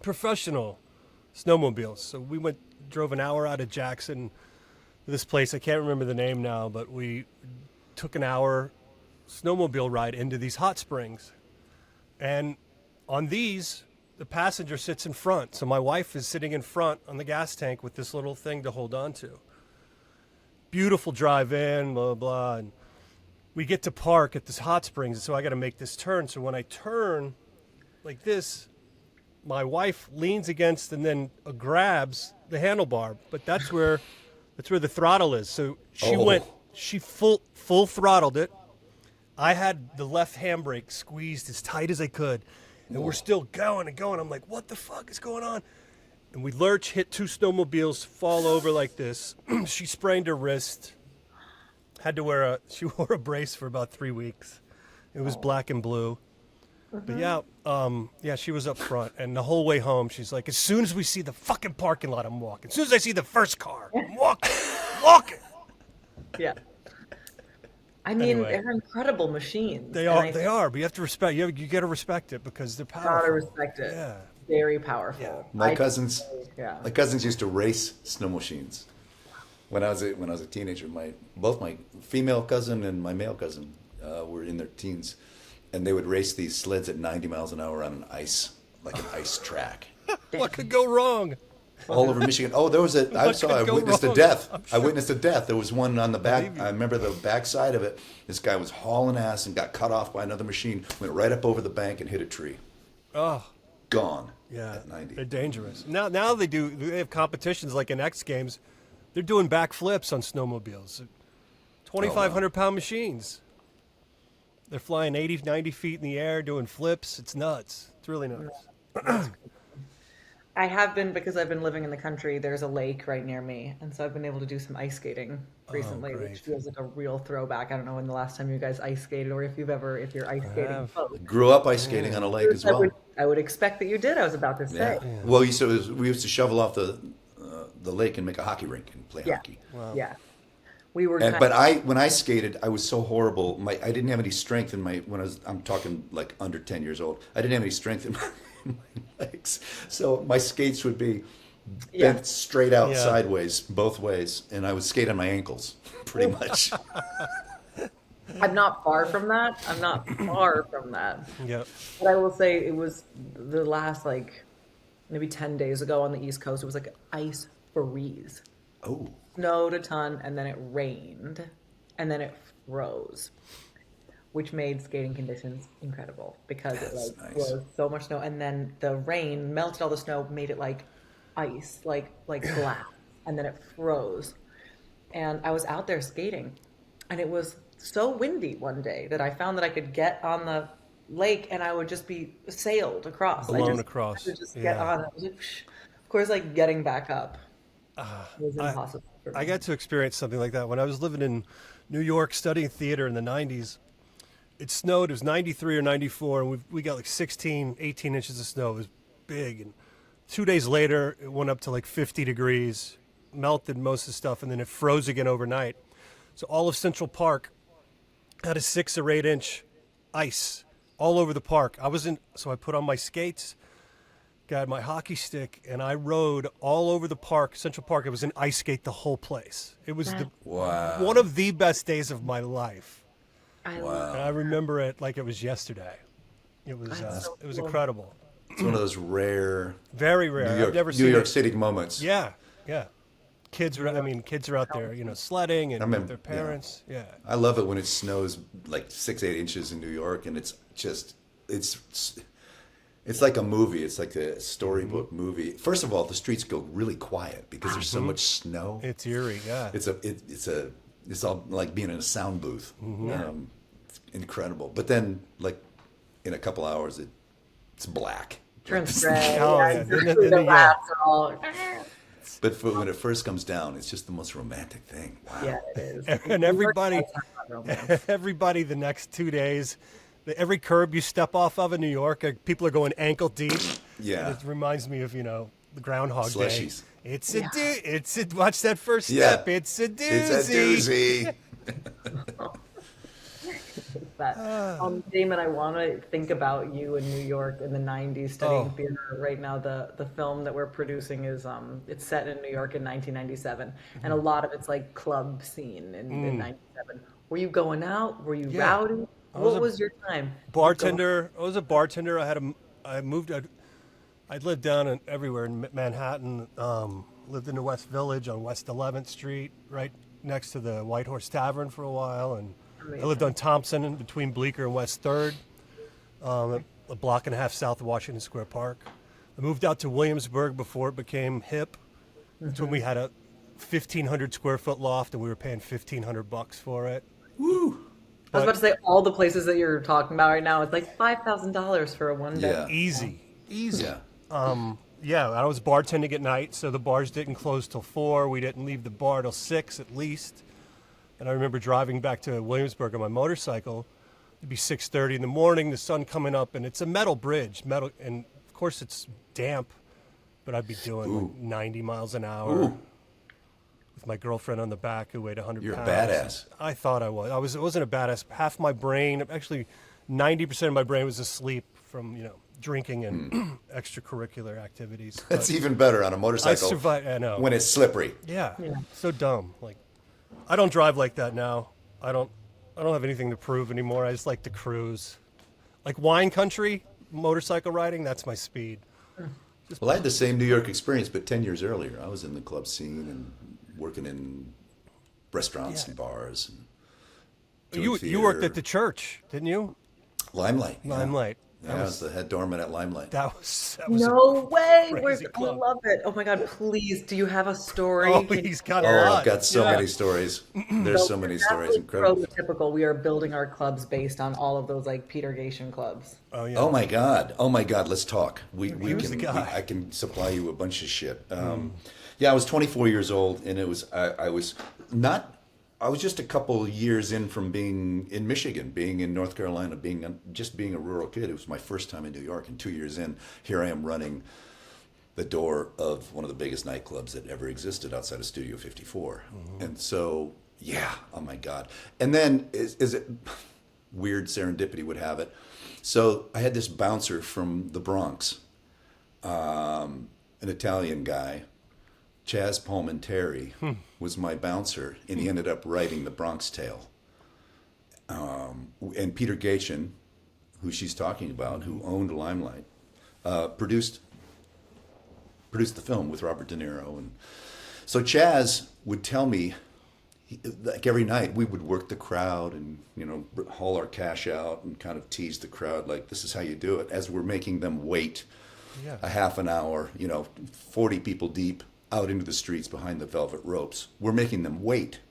professional snowmobiles. So we drove an hour out of Jackson to this place. I can't remember the name now, but we took an hour snowmobile ride into these hot springs. And on these, the passenger sits in front. So my wife is sitting in front on the gas tank with this little thing to hold on to. Beautiful drive in, blah, blah. And we get to park at this hot springs, and so I got to make this turn. So when I turn like this, my wife leans against and then grabs the handlebar, but that's where the throttle is. So she full throttled it. I had the left handbrake squeezed as tight as I could, and we're still going and going. I'm like, what the fuck is going on? And we lurch, hit two snowmobiles, fall over like this. She sprained her wrist. She wore a brace for about 3 weeks. It was black and blue. But yeah, she was up front, and the whole way home, she's like, as soon as we see the fucking parking lot, I'm walking. As soon as I see the first car, I'm walking. Yeah. I mean, Anyway. they're incredible machines. They are, but you have to respect. You got to respect it because they're powerful. Gotta respect it. Yeah. Very powerful. Yeah. My cousins used to race snow machines. When I was a teenager, both my female cousin and my male cousin were in their teens, and they would race these sleds at 90 miles an hour on an ice track. What could go wrong? All over Michigan. Oh, I witnessed a wrong? death. I'm I witnessed a death. There was one on the back. I remember the back side of it. This guy was hauling ass and got cut off by another machine, went right up over the bank and hit a tree. Oh, Gone. yeah. At 90. They're dangerous. Now they have competitions like in X Games. They're doing backflips on snowmobiles. 2,500-pound machines. They're flying 80, 90 feet in the air, doing flips. It's nuts. It's really nuts. I have been, because I've been living in the country, there's a lake right near me. And so I've been able to do some ice skating recently, great. which feels like a real throwback. I don't know when the last time you guys ice skated or if you're ice skating. have. both. Grew up ice skating on a lake as well. I would expect that you did, I was about to say. Yeah. Well, we used to shovel off the lake and make a hockey rink and play Yeah. hockey. Yeah. We were When I skated, I was so horrible. I didn't have any strength in I'm talking like under 10 years old. I didn't have any strength in my legs. So my skates would be bent straight out sideways, both ways. And I would skate on my ankles, pretty much. I'm not far from that. Yep. But I will say it was the last maybe 10 days ago on the East Coast, it was like ice freeze. Oh. Snowed a ton, and then it rained, and then it froze, which made skating conditions incredible because it nice. was so much snow, and then the rain melted all the snow, made it like ice, like glass, and then it froze. And I was out there skating, and it was so windy one day that I found that I could get on lake and I would just be sailed across. Blown across. I would just get Yeah. on. I was like, "Psh." Of course, like getting back up was I, impossible for I me. got to experience something like that when I was living in New York studying theater in the 90s. It snowed, it was 93 or 94, and we got like 16, 18 inches of snow. It was big. And 2 days later, it went up to like 50 degrees, melted most of the stuff, and then it froze again overnight. So all of Central Park had a 6 or 8 inch ice all over the park. So I put on my skates, got my hockey stick, and I rode all over the park, Central Park. It was an ice skate the whole place. It was Wow. one of the best days of my life. Wow. And I remember it like it was yesterday. It was so it was cool. incredible. It's one of those rare Very rare. New I've never York, seen New York it. City moments. Yeah, yeah. Kids are out there, sledding and I mean, with their parents. Yeah. I love it when it snows like 6, 8 inches in New York, and it's like a movie. It's like a storybook movie. First of all, the streets go really quiet because there's so much snow. It's eerie. Yeah. It's all like being in a sound booth. It's incredible. But then, like in a couple hours, it's black. Turns red. Oh, yeah, yeah. the Then- then- laughs are all. But when it first comes down, it's just the most romantic thing. Wow. Yeah, it is. And everybody, New York does have romance. everybody, the next 2 days, every curb you step off of in New York, people are going ankle deep. Yeah. And it reminds me of the Groundhog Slushies. Day. It's a watch that first Yeah. step. It's a doozy. It's a doozy. But Damon, I want to think about you in New York in the '90s studying Oh. theater. Right now, the film that we're producing is it's set in New York in 1997, and a lot of it's like club scene in '97. Were you going out? Were you Yeah. rowdy? was What a was your time? Bartender. I was a bartender. I moved. I'd lived down everywhere in Manhattan. Lived in the West Village on West 11th Street, right next to the White Horse Tavern for a while, and I lived on Thompson in between Bleecker and West 3rd, a block and a half south of Washington Square Park. I moved out to Williamsburg before it became hip. That's when we had a 1,500 square foot loft, and we were paying $1,500 for it. Woo. I was about to say all the places that you're talking about right now. It's like $5,000 for a one day. Yeah. Easy. Yeah. Yeah, I was bartending at night, so the bars didn't close till 4. We didn't leave the bar till 6 at least. And I remember driving back to Williamsburg on my motorcycle. It'd be 6:30 in the morning, the sun coming up, and it's a metal bridge, and of course it's damp, but I'd be doing like 90 miles an hour with my girlfriend on the back who weighed 100 You're a pounds. badass. I thought I was. It wasn't a badass. Half my brain, actually 90% of my brain was asleep from, drinking and extracurricular activities. That's But even better on a motorcycle. I survived. I know. When it's slippery. Yeah. So dumb. Like, I don't drive like that now. I don't have anything to prove anymore. I just like to cruise. Like wine country, motorcycle riding, that's my speed. Well, I had the same New York experience, but 10 years earlier. I was in the club scene and working in restaurants and bars. And doing You worked theater. at the church, didn't you? Limelight. Yeah. Limelight. Yeah, I was the head doorman at Limelight. That was No way! crazy I club. love it. Oh my God! Please, do you have a story? Oh, Can- he's got a Oh, lot. I've got so Yeah. many stories. There's so many stories. Incredible. Prototypical. We are building our clubs based on all of those like Peter Gation clubs. Oh yeah. Oh my God! Oh my God! Let's talk. We Here's can. the guy. I can supply you a bunch of shit. Yeah, I was 24 years old, and it was I was not. I was just a couple years in from being in Michigan, being in North Carolina, being a rural kid. It was my first time in New York, and 2 years in, here I am running the door of one of the biggest nightclubs that ever existed outside of Studio 54. And so, yeah, oh my God. And then, is it weird serendipity would have it? So I had this bouncer from the Bronx, an Italian guy, Chaz Palminteri was my bouncer, and he ended up writing The Bronx Tale. And Peter Gation, who she's talking about, who owned Limelight, produced the film with Robert De Niro. And so Chaz would tell me, like every night, we would work the crowd and haul our cash out and kind of tease the crowd, like this is how you do it, as we're making them wait a half an hour, 40 people deep, out into the streets behind the velvet ropes. We're making them wait.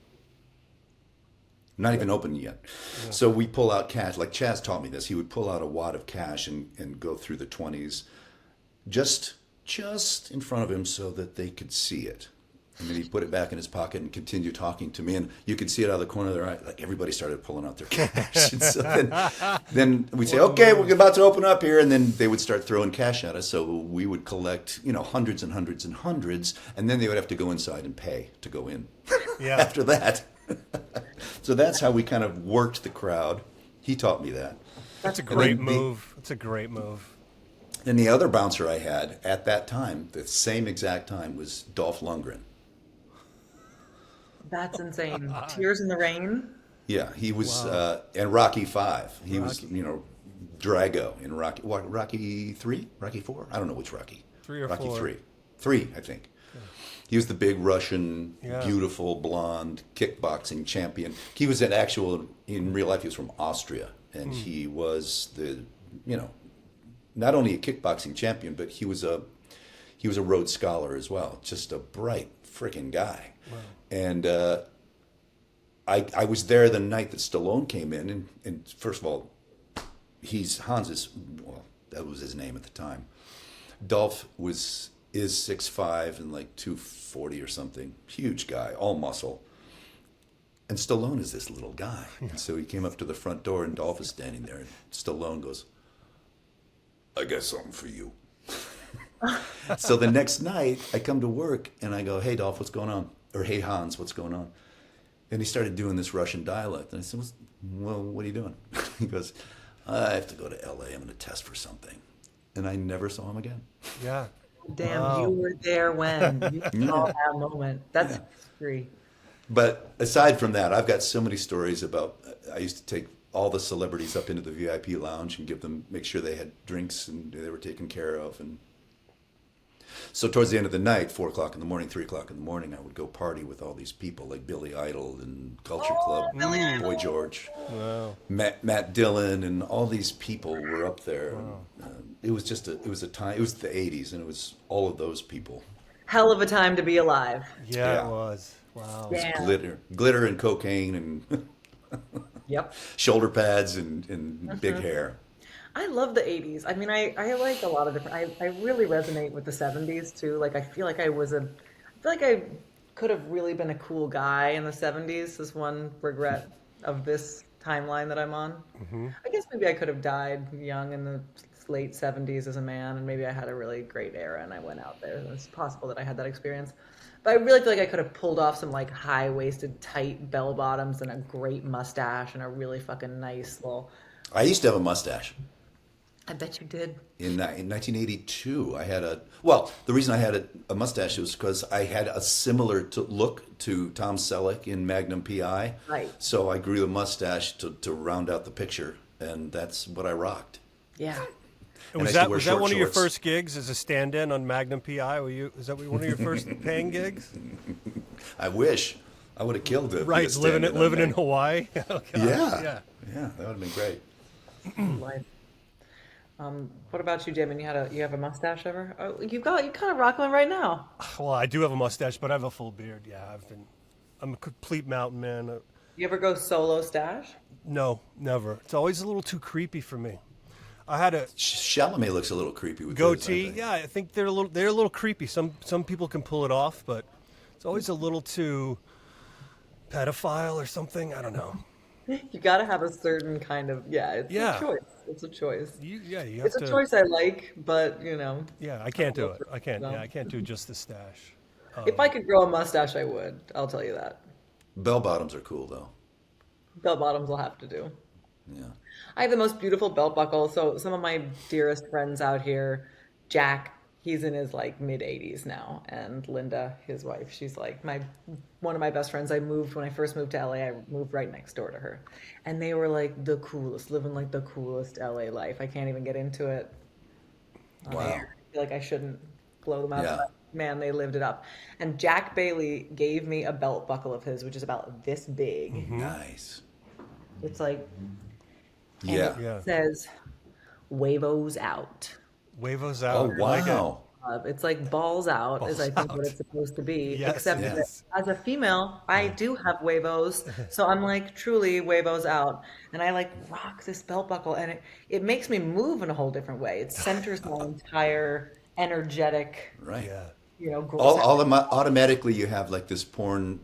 not even open yet. Yeah. So we pull out cash. Like Chaz taught me this. He would pull out a wad of cash and go through the 20s just in front of him so that they could see it. And then he'd put it back in his pocket and continue talking to me. And you could see it out of the corner of their eye. Like everybody started pulling out their cash. And so then we'd say, okay, we're about to open up here. And then they would start throwing cash at us. So we would collect, hundreds and hundreds and hundreds. And then they would have to go inside and pay to go in after that. So that's how we kind of worked the crowd. He taught me that. That's a great move. It's a great move. And the other bouncer I had at that time, the same exact time, was Dolph Lundgren. That's insane. Tears in the Rain? Yeah, he was, and Rocky V. He was, Drago in Rocky. What, Rocky 3? Rocky 4? I don't know which Rocky. 3 or Rocky 4. 3. 3, I think. Yeah. He was the big Russian, beautiful, blonde kickboxing champion. He was in real life, he was from Austria. And he was not only a kickboxing champion, but he was a Rhodes Scholar as well. Just a bright freaking guy. Wow. And I was there the night that Stallone came in, and first of all, that was his name at the time. Dolph is 6'5" and like 240 or something, huge guy, all muscle. And Stallone is this little guy. And so he came up to the front door, and Dolph is standing there, and Stallone goes, "I got something for you." So the next night, I come to work, and I go, "Hey, Dolph, what's going on?" Or, "Hey, Hans, what's going on?" And he started doing this Russian dialect. And I said, "Well, what are you doing?" He goes, "I have to go to L.A. I'm going to test for something." And I never saw him again. Yeah. Damn, you were there when you saw that moment. That's free. But aside from that, I've got so many stories about, I used to take all the celebrities up into the VIP lounge and make sure they had drinks and they were taken care of. And so towards the end of the night, 4 o'clock in the morning, 3 o'clock in the morning, I would go party with all these people like Billy Idol and Culture Club, Boy George, Matt Dillon, and all these people were up there. Wow. It was a time, it was the 80s, and it was all of those people. Hell of a time to be alive. Yeah. It was. Wow. It was glitter and cocaine and shoulder pads and big hair. I love the 80s. I mean, I like a lot of different, I really resonate with the 70s too. Like, I feel like I could have really been a cool guy in the 70s is one regret of this timeline that I'm on. Mm-hmm. I guess maybe I could have died young in the late 70s as a man, and maybe I had a really great era and I went out there. It's possible that I had that experience. But I really feel like I could have pulled off some like high-waisted, tight bell bottoms and a great mustache and a really fucking nice little... I used to have a mustache. I bet you did. In 1982, I had the reason I had a mustache was because I had a similar look to Tom Selleck in Magnum P.I. Right. So I grew a mustache to round out the picture, and that's what I rocked. Yeah. Was that one of your first gigs as a stand-in on Magnum P.I.? Is that one of your first paying gigs? I wish. I would have killed it. Right, living in Hawaii. Oh, yeah, that would have been great. Life. What about you, Damon? You have a mustache ever? Oh, you kind of rock one right now. Well, I do have a mustache, but I have a full beard. Yeah, I'm a complete mountain man. You ever go solo stash? No, never. It's always a little too creepy for me. I had a Chalamet looks a little creepy with goatee. His, I think they're a little creepy. Some people can pull it off, but it's always a little too pedophile or something. I don't know. You got to have a certain kind of a choice. It's a choice. It's a choice I like, but Yeah, I can't do it. I can't. Yeah, I can't do just the stash. If I could grow a mustache, I would. I'll tell you that. Bell bottoms are cool though. Bell bottoms will have to do. Yeah. I have the most beautiful belt buckle. So some of my dearest friends out here, Jack, he's in his like mid 80s now, and Linda, his wife, she's like one of my best friends. When I first moved to LA, I moved right next door to her, and they were like the coolest, living like the coolest LA life. I can't even get into it. Wow. I feel like I shouldn't blow them up. Yeah. But man, they lived it up. And Jack Bailey gave me a belt buckle of his, which is about this big. Mm-hmm. Nice. It's like. Yeah. It says, "Huevos out." Huevos out. Oh, wow. It's like balls out, is Balls I think what out. it's supposed to be. Yes, Except it that is. as a female, I do have huevos, so I'm like truly huevos out, and I like rock this belt buckle, and it makes me move in a whole different way. It centers my entire energetic, Right. Yeah. Automatically you have like this porn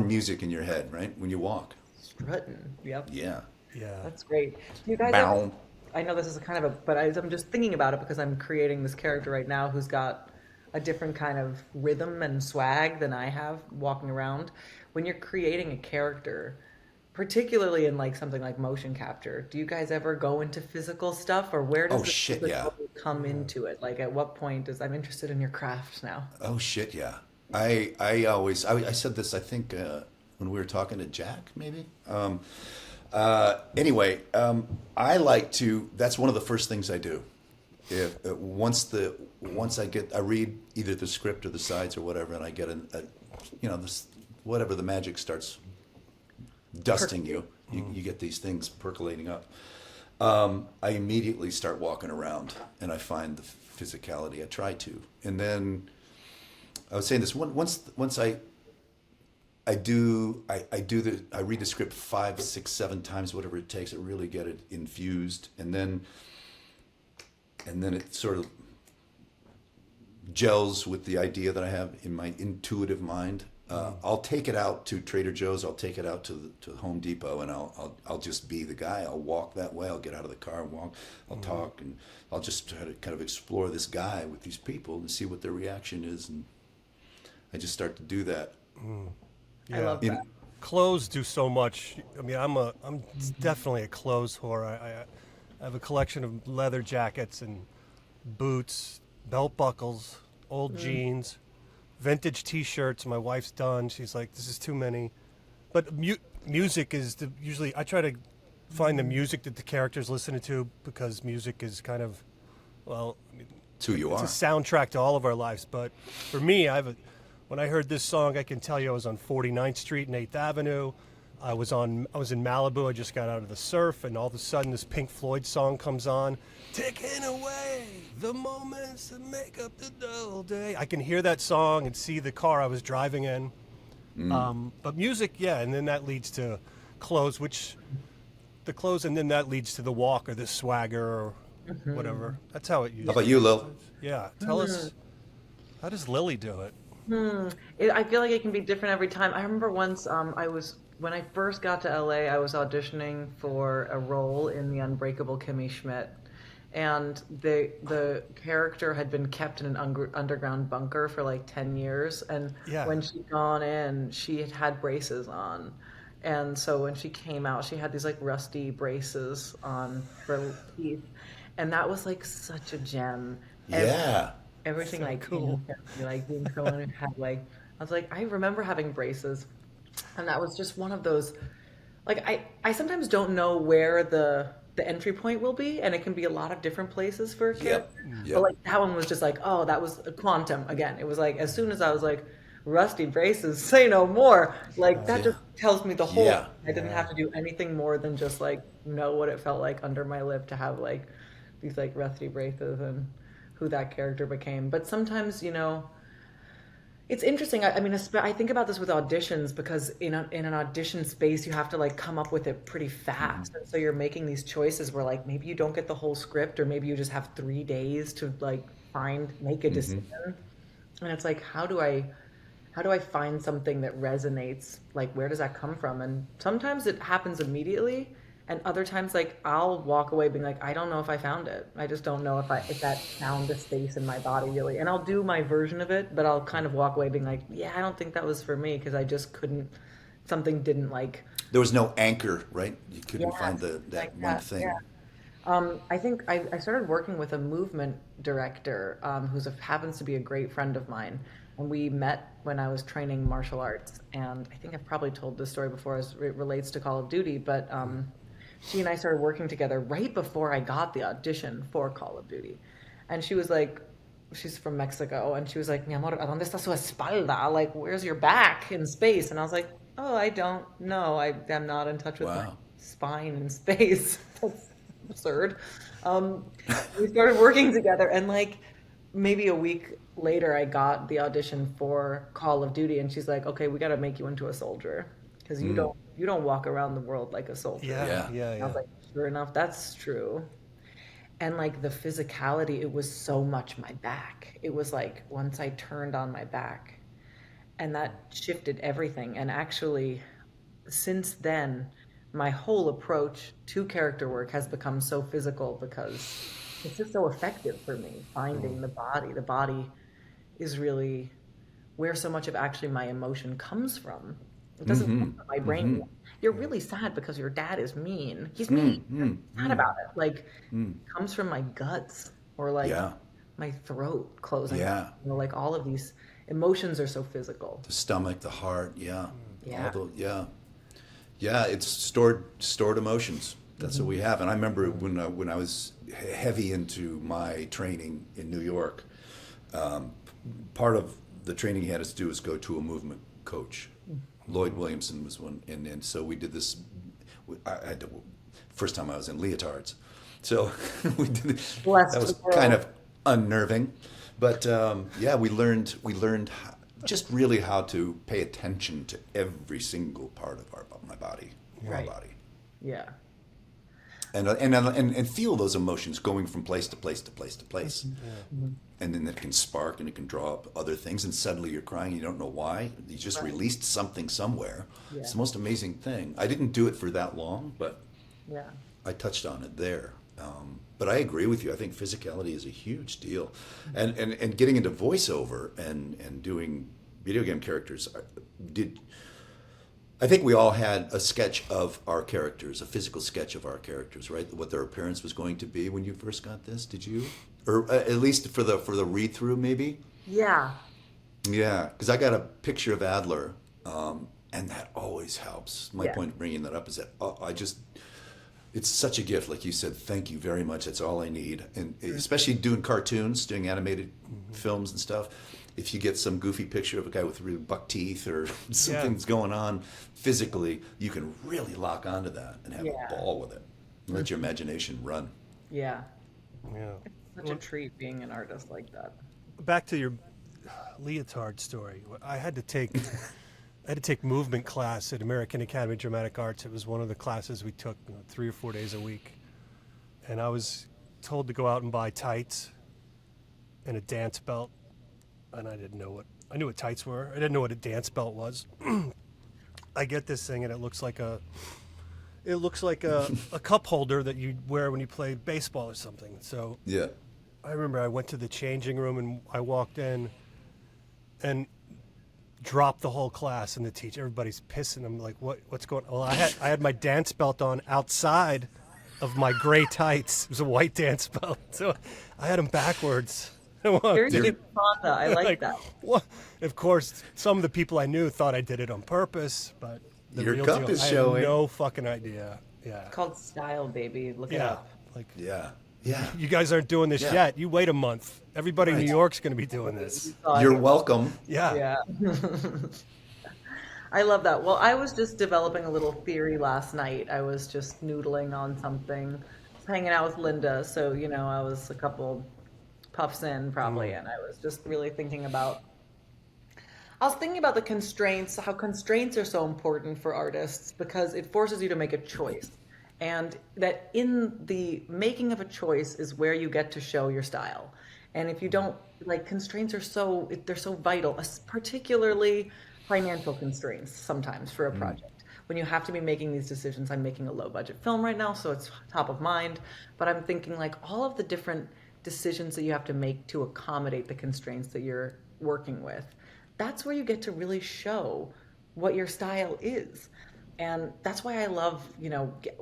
music in your head, right? When you walk. strutting. Yep. Yeah. Yeah. That's great. Do you guys ever, Bow. I know this is a kind of a, but I'm just thinking about it because I'm creating this character right now who's got a different kind of rhythm and swag than I have walking around. When you're creating a character, particularly in like something like motion capture, do you guys ever go into physical stuff, or where does Oh the shit, yeah. physical come into it? Like at what point is I'm interested in your craft now? Oh shit, yeah. I said this, I think, when we were talking to Jack, maybe. Anyway, I like to. That's one of the first things I do. If once I read either the script or the sides or whatever, and I get this whatever the magic starts dusting you, you get these things percolating up. I immediately start walking around, and I find the physicality. I try to, and then I was saying this once I read the script 5, 6, 7 times, whatever it takes to really get it infused, and then it sort of gels with the idea that I have in my intuitive mind. I'll take it out to Trader Joe's. I'll take it out to Home Depot, and I'll just be the guy. I'll walk that way. I'll get out of the car and walk. I'll talk, and I'll just try to kind of explore this guy with these people and see what their reaction is, and I just start to do that. I love that. Clothes do so much. I mean, I'm definitely a clothes whore. I have a collection of leather jackets and boots, belt buckles, old jeans, vintage T-shirts. My wife's done. She's like, this is too many. But music is usually I try to find the music that the character's listening to, because music is kind of, well, I mean, It's who you are. it's a soundtrack to all of our lives. But for me, when I heard this song, I can tell you I was on 49th Street and 8th Avenue. I was in Malibu. I just got out of the surf, and all of a sudden this Pink Floyd song comes on. Taking away the moments that make up the dull day. I can hear that song and see the car I was driving in. But music, yeah, and then that leads to clothes, and then that leads to the walk or the swagger or whatever. That's how it usually. How about you, Lil? Yeah, tell us, how does Lily do it? I feel like it can be different every time. I remember once when I first got to LA, I was auditioning for a role in The Unbreakable Kimmy Schmidt, and the character had been kept in an underground bunker for like 10 years, and when she'd gone in, she had braces on. And so when she came out, she had these like rusty braces on her teeth, and that was like such a gem. Yeah. Everything So like cool. like being someone who had like, I was like, I remember having braces, and that was just one of those. Like I sometimes don't know where the entry point will be, and it can be a lot of different places for a character. Yep. But like that one was just like, oh, that was a quantum again. It was like as soon as I was like, rusty braces, say no more. Like that just tells me the whole. Yeah. I didn't have to do anything more than just like know what it felt like under my lip to have like these like rusty braces and who that character became. But sometimes, it's interesting. I mean, I think about this with auditions, because in an audition space, you have to like come up with it pretty fast. And so you're making these choices where like maybe you don't get the whole script, or maybe you just have 3 days to like make a decision. And it's like, how do I find something that resonates? Like, where does that come from? And sometimes it happens immediately. And other times, like, I'll walk away being like, I don't know if I found it. I just don't know if that found a space in my body, really. And I'll do my version of it, but I'll kind of walk away being like, yeah, I don't think that was for me, because I just couldn't, something didn't like. There was no anchor, right? You couldn't find that like one that, thing. yeah. I think I started working with a movement director who happens to be a great friend of mine. And we met when I was training martial arts. And I think I've probably told this story before as it relates to Call of Duty, but she and I started working together right before I got the audition for Call of Duty. And she was like, she's from Mexico, and she was like, mi amor, ¿a dónde está su espalda? Like, where's your back in space? And I was like, oh, I don't know. I'm not in touch with my spine in space. That's absurd. We started working together, and like, maybe a week later, I got the audition for Call of Duty, and she's like, "Okay, we got to make you into a soldier because you don't walk around the world like a soldier." Yeah. And I was like, "Sure enough, that's true." And like the physicality, it was so much my back. It was like once I turned on my back, and that shifted everything. And actually, since then, my whole approach to character work has become so physical because it's just so effective for me finding the body. The body is really where so much of actually my emotion comes from. It doesn't come from my brain. You're really sad because your dad is mean. He's mean. You're sad about it. Like, it comes from my guts or like my throat closing. Yeah. You know, like all of these emotions are so physical. The stomach, the heart, yeah. Yeah. Yeah, it's stored emotions. That's what we have. And I remember when I was heavy into my training in New York, part of the training he had us do was go to a movement coach. Lloyd Williamson was one, and so we did this. I had to, first time I was in leotards, so we did. That was kind of unnerving, but we learned just really how to pay attention to every single part of my body, our body. Yeah. And feel those emotions going from place to place to place to place. And then it can spark and it can draw up other things, and suddenly you're crying, you don't know why. You just released something somewhere. Yeah. It's the most amazing thing. I didn't do it for that long, but Yeah. I touched on it there. But I agree with you. I think physicality is a huge deal. And getting into voiceover and doing video game characters, I think we all had a sketch of our characters, a physical sketch of our characters, right? What their appearance was going to be when you first got this. Did you? Or at least for the read through, maybe? Yeah. Yeah, because I got a picture of Adler, and that always helps. My point of bringing that up is that it's such a gift. Like you said, thank you very much. That's all I need. And especially doing cartoons, doing animated films and stuff. If you get some goofy picture of a guy with really buck teeth or something's going on physically, you can really lock onto that and have a ball with it. Let your imagination run. Yeah. Yeah. Such a treat being an artist like that. Back to your leotard story. I had to take movement class at American Academy of Dramatic Arts. It was one of the classes we took 3 or 4 days a week. And I was told to go out and buy tights and a dance belt. And I knew what tights were. I didn't know what a dance belt was. I get this thing and it looks like a cup holder that you wear when you play baseball or something. So Yeah. I remember I went to the changing room and I walked in and dropped the whole class, and the teacher, everybody's pissing. I'm like, what's going on? Well, I had my dance belt on outside of my gray tights. It was a white dance belt. So I had them backwards. Very Fonda. I like that. What? Of course, some of the people I knew thought I did it on purpose, but the Your real cup deal, is I showing. had no fucking idea. Yeah. It's called Style, baby. Look it Yeah. up. Like, Yeah. you guys aren't doing this Yeah. yet. You wait a month. Everybody in New York's going to be doing this. You're welcome. Yeah. Yeah. I love that. Well, I was just developing a little theory last night. I was just noodling on something. I was hanging out with Linda, so, I was a couple puffs in probably, and I was just really thinking about the constraints, how constraints are so important for artists because it forces you to make a choice. And that in the making of a choice is where you get to show your style. And if you don't, constraints are they're so vital, particularly financial constraints sometimes for a project. When you have to be making these decisions, I'm making a low budget film right now, so it's top of mind. But I'm thinking all of the different decisions that you have to make to accommodate the constraints that you're working with. That's where you get to really show what your style is. And that's why I love,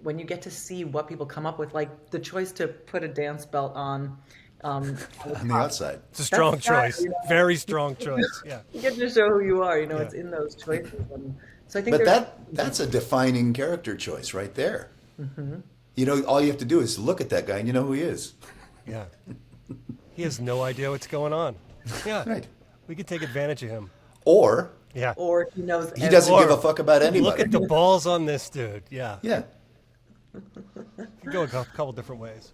when you get to see what people come up with, like the choice to put a dance belt on On the outside. It's a strong That's choice. Very strong choice. Yeah. You get to show who you are, it's in those choices. And so I think But that's a defining character choice right there. All you have to do is look at that guy and you know who he is. Yeah. He has no idea what's going on. Yeah. Right. We could take advantage of him. Or Yeah. or he knows he doesn't give a fuck about anybody. Look at the balls on this dude. Yeah. Yeah. It can go a couple different ways.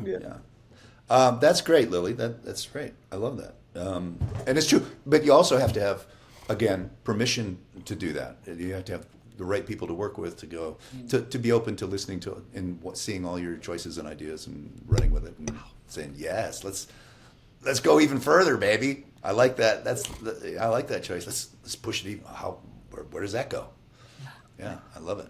Yeah. That's great, Lily. That's great. I love that. And it's true. But you also have to have, again, permission to do that. You have to have the right people to work with to go, to be open to listening to and seeing all your choices and ideas and running with it and saying, yes, let's go even further, baby. I like that. I like that choice. Let's push it even. Where does that go? Yeah, I love it.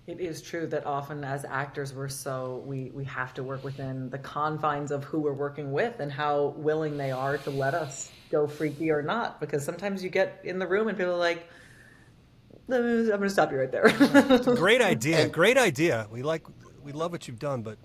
It is true that often as actors we have to work within the confines of who we're working with and how willing they are to let us go freaky or not. Because sometimes you get in the room and people are like, I'm going to stop you right there. Great idea. Great idea. We love what you've done, but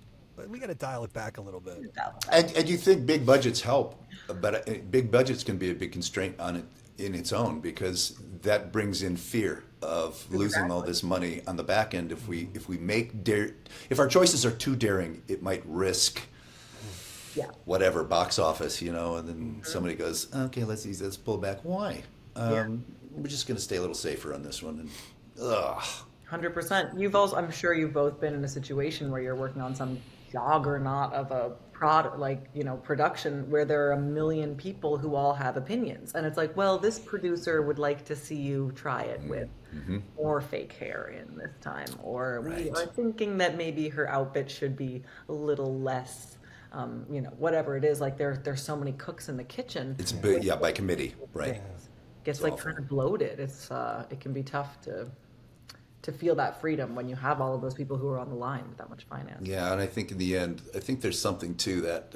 we got to dial it back a little bit. And you think big budgets help, but big budgets can be a big constraint on it in its own, because that brings in fear of losing all this money on the back end. If if our choices are too daring, it might risk whatever box office, and then somebody goes, okay, let's pull back. Why? We're just going to stay a little safer on this one. And 100%. You've also, I'm sure you've both been in a situation where you're working on some juggernaut of a product, production, where there are a million people who all have opinions, and it's like, well, this producer would like to see you try it with more fake hair in this time, or we are thinking that maybe her outfit should be a little less, whatever it is. Like there's so many cooks in the kitchen. It's by committee, right? Gets kind of bloated. It can be tough to feel that freedom when you have all of those people who are on the line with that much finance. Yeah, and I think in the end, there's something to that.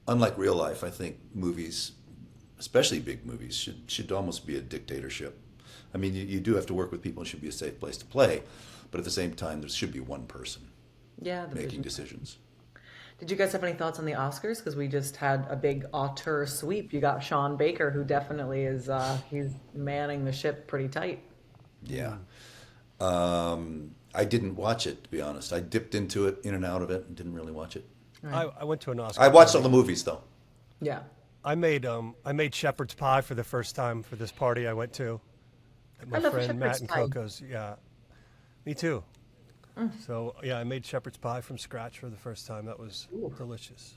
Unlike real life, I think movies, especially big movies, should almost be a dictatorship. I mean, you do have to work with people. It should be a safe place to play, but at the same time, there should be one person making decisions. Did you guys have any thoughts on the Oscars? Because we just had a big auteur sweep. You got Sean Baker, who definitely is he's manning the ship pretty tight. Yeah. I didn't watch it, to be honest. I dipped into it, in and out of it, and didn't really watch it. Right. I went to an Oscar. I watched all the movies, though. Yeah. I made shepherd's pie for the first time for this party I went to. At my friend Matt and Coco's. Yeah. Me too. So, I made shepherd's pie from scratch for the first time. That was delicious.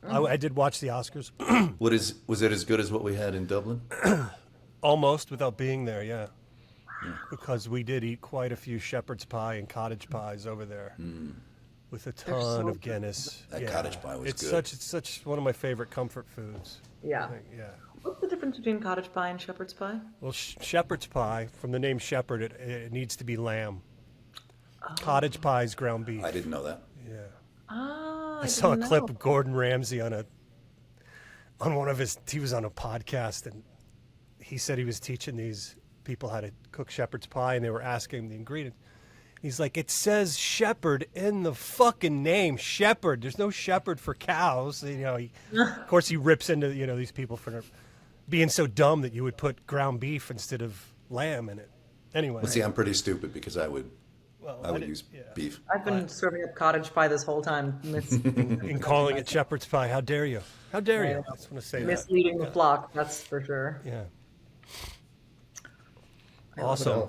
I did watch the Oscars. Was it as good as what we had in Dublin? Almost, without being there, yeah. Because we did eat quite a few shepherd's pie and cottage pies over there with a ton of Guinness. That cottage pie was good. It's such one of my favorite comfort foods. Yeah. Yeah. What's the difference between cottage pie and shepherd's pie? Well, shepherd's pie, from the name shepherd, it needs to be lamb. Cottage pie is ground beef. I didn't know that. Yeah. I saw a didn't clip know. of Gordon Ramsay on one of his. He was on a podcast, and he said he was teaching these people how to cook shepherd's pie, and they were asking him the ingredients. He's like, it says shepherd in the fucking name, shepherd. There's no shepherd for cows. Of course, he rips into these people for being so dumb that you would put ground beef instead of lamb in it. Anyway. Well, see, I'm pretty stupid because I would use beef. I've been serving up cottage pie this whole time. In calling it shepherd's pie. How dare you? How dare you? I just want to say misleading the flock, that's for sure. Yeah. Awesome.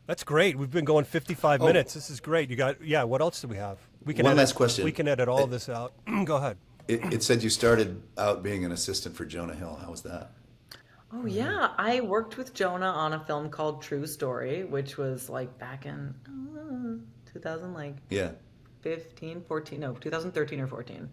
That's great. We've been going 55 minutes. This is great. You got what else do we have? One last question. We can edit all this out. Go ahead. It said you started out being an assistant for Jonah Hill. How was that? Oh yeah, I worked with Jonah on a film called True Story, which was back in 2013 or 14.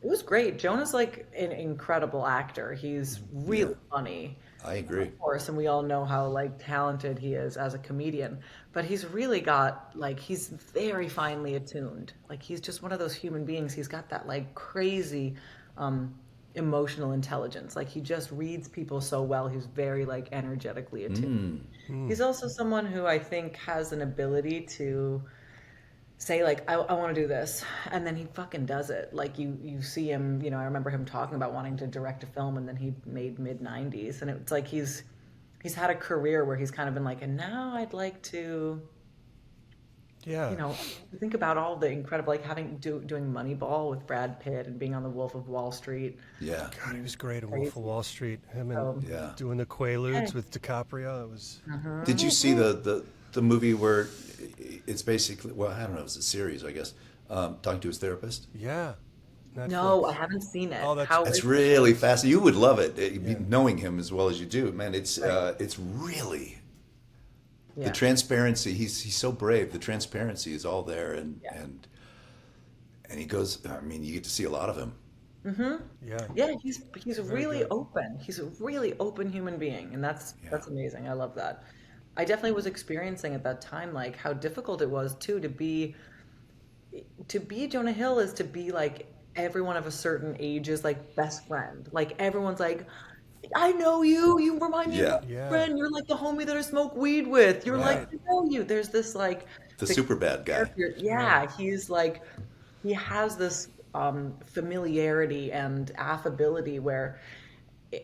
It was great. Jonah's an incredible actor. He's really funny. I agree. Of course, and we all know how talented he is as a comedian. But he's really got he's very finely attuned. He's just one of those human beings. He's got that crazy emotional intelligence. He just reads people so well. He's very energetically attuned. He's also someone who I think has an ability to say I want to do this, and then he fucking does it. You see him, I remember him talking about wanting to direct a film, and then he made mid-90s, and it's he's had a career where he's kind of been and now I'd like to think about all the incredible doing Moneyball with Brad Pitt and being on The Wolf of Wall Street. Yeah. God, he was great in Wolf of Wall Street. Him and doing the Quaaludes with DiCaprio. It was. Did you see the movie where it's basically, I don't know, it's a series, I guess, talking to his therapist. Yeah. No, Netflix. I haven't seen it. Oh, that's- How It's is really fascinating. You would love it, knowing him as well as you do. Man, it's really yeah. the transparency. He's so brave. The transparency is all there, and Yeah. and he goes. I mean, you get to see a lot of him. Yeah. Yeah, he's really good. open. He's a really open human being, and that's Yeah. amazing. I love that. I definitely was experiencing at that time like how difficult it was too to be Jonah Hill is to be like everyone of a certain age's like best friend. Like everyone's like, I know you. You remind me Yeah. of my Yeah. friend. You're like the homie that I smoke weed with. You're like, Right. I know you. There's this like The super bad guy. character. Yeah, he's like he has this familiarity and affability where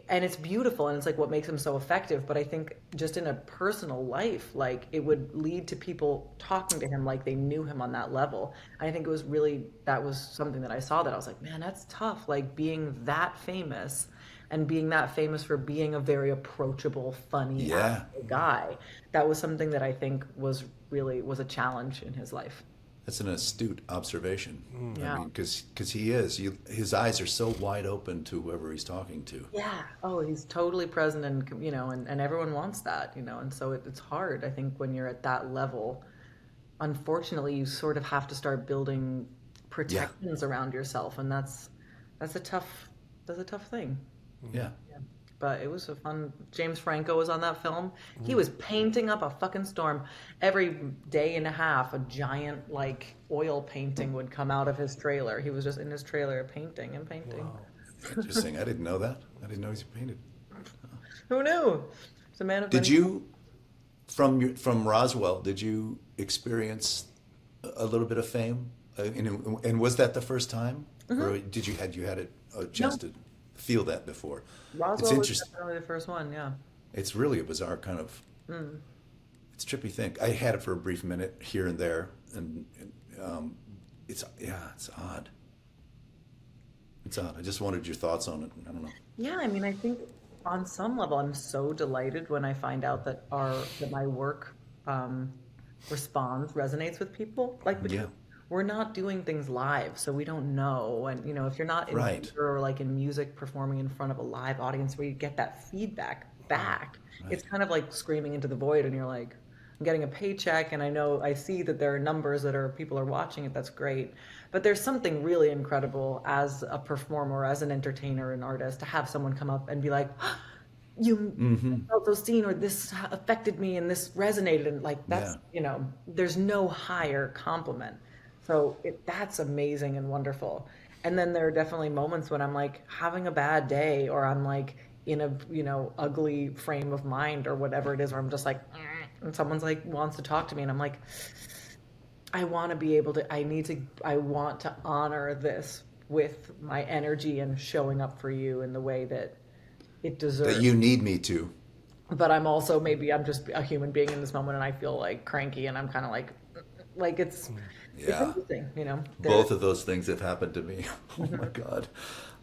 and it's beautiful and it's like what makes him so effective, but I think just in a personal life like it would lead to people talking to him like they knew him on that level. And I think it was really that was something that I saw that I was like, man, that's tough, like being that famous and being that famous for being a very approachable, funny Yeah. affable guy. That was something that I think was a challenge in his life. That's an astute observation. Yeah. I mean, because he is. His eyes are so wide open to whoever he's talking to. Yeah. Oh, he's totally present, and and everyone wants that, and so it's hard. I think when you're at that level, unfortunately, you sort of have to start building protections around yourself, and that's a tough thing. Yeah. But it was a fun. James Franco was on that film. He was painting up a fucking storm. Every day and a half, a giant like oil painting would come out of his trailer. He was just in his trailer painting and painting. Wow. Interesting. I didn't know that. I didn't know he's painted. Who knew? He's a man of Did many- you, from Roswell, did you experience a little bit of fame? And was that the first time, or did you had a chance to feel that before? Roswell It's was interesting. definitely the first one. Yeah. It's really a bizarre kind of. It's a trippy thing. I had it for a brief minute here and there, and it's odd. It's odd. I just wanted your thoughts on it. I don't know. Yeah, I mean, I think on some level, I'm so delighted when I find out that my work resonates with people. Like, because Yeah. we're not doing things live, so we don't know. And if you're not in Right. theater or like in music performing in front of a live audience where you get that feedback back, it's kind of like screaming into the void, and you're like, I'm getting a paycheck, and I see that there are numbers that people are watching it. That's great. But there's something really incredible as a performer, as an entertainer, an artist, to have someone come up and be like, you felt so seen, or this affected me and this resonated, and like that's there's no higher compliment. So that's amazing and wonderful. And then there are definitely moments when I'm like having a bad day, or I'm like in a ugly frame of mind or whatever it is, where I'm just like, and someone's like wants to talk to me, and I'm like, I want to be able to, I want to honor this with my energy and showing up for you in the way that it deserves. That you need me to. But I'm just a human being in this moment, and I feel like cranky, and I'm kind of like it's interesting, Both of those things have happened to me. Oh my God.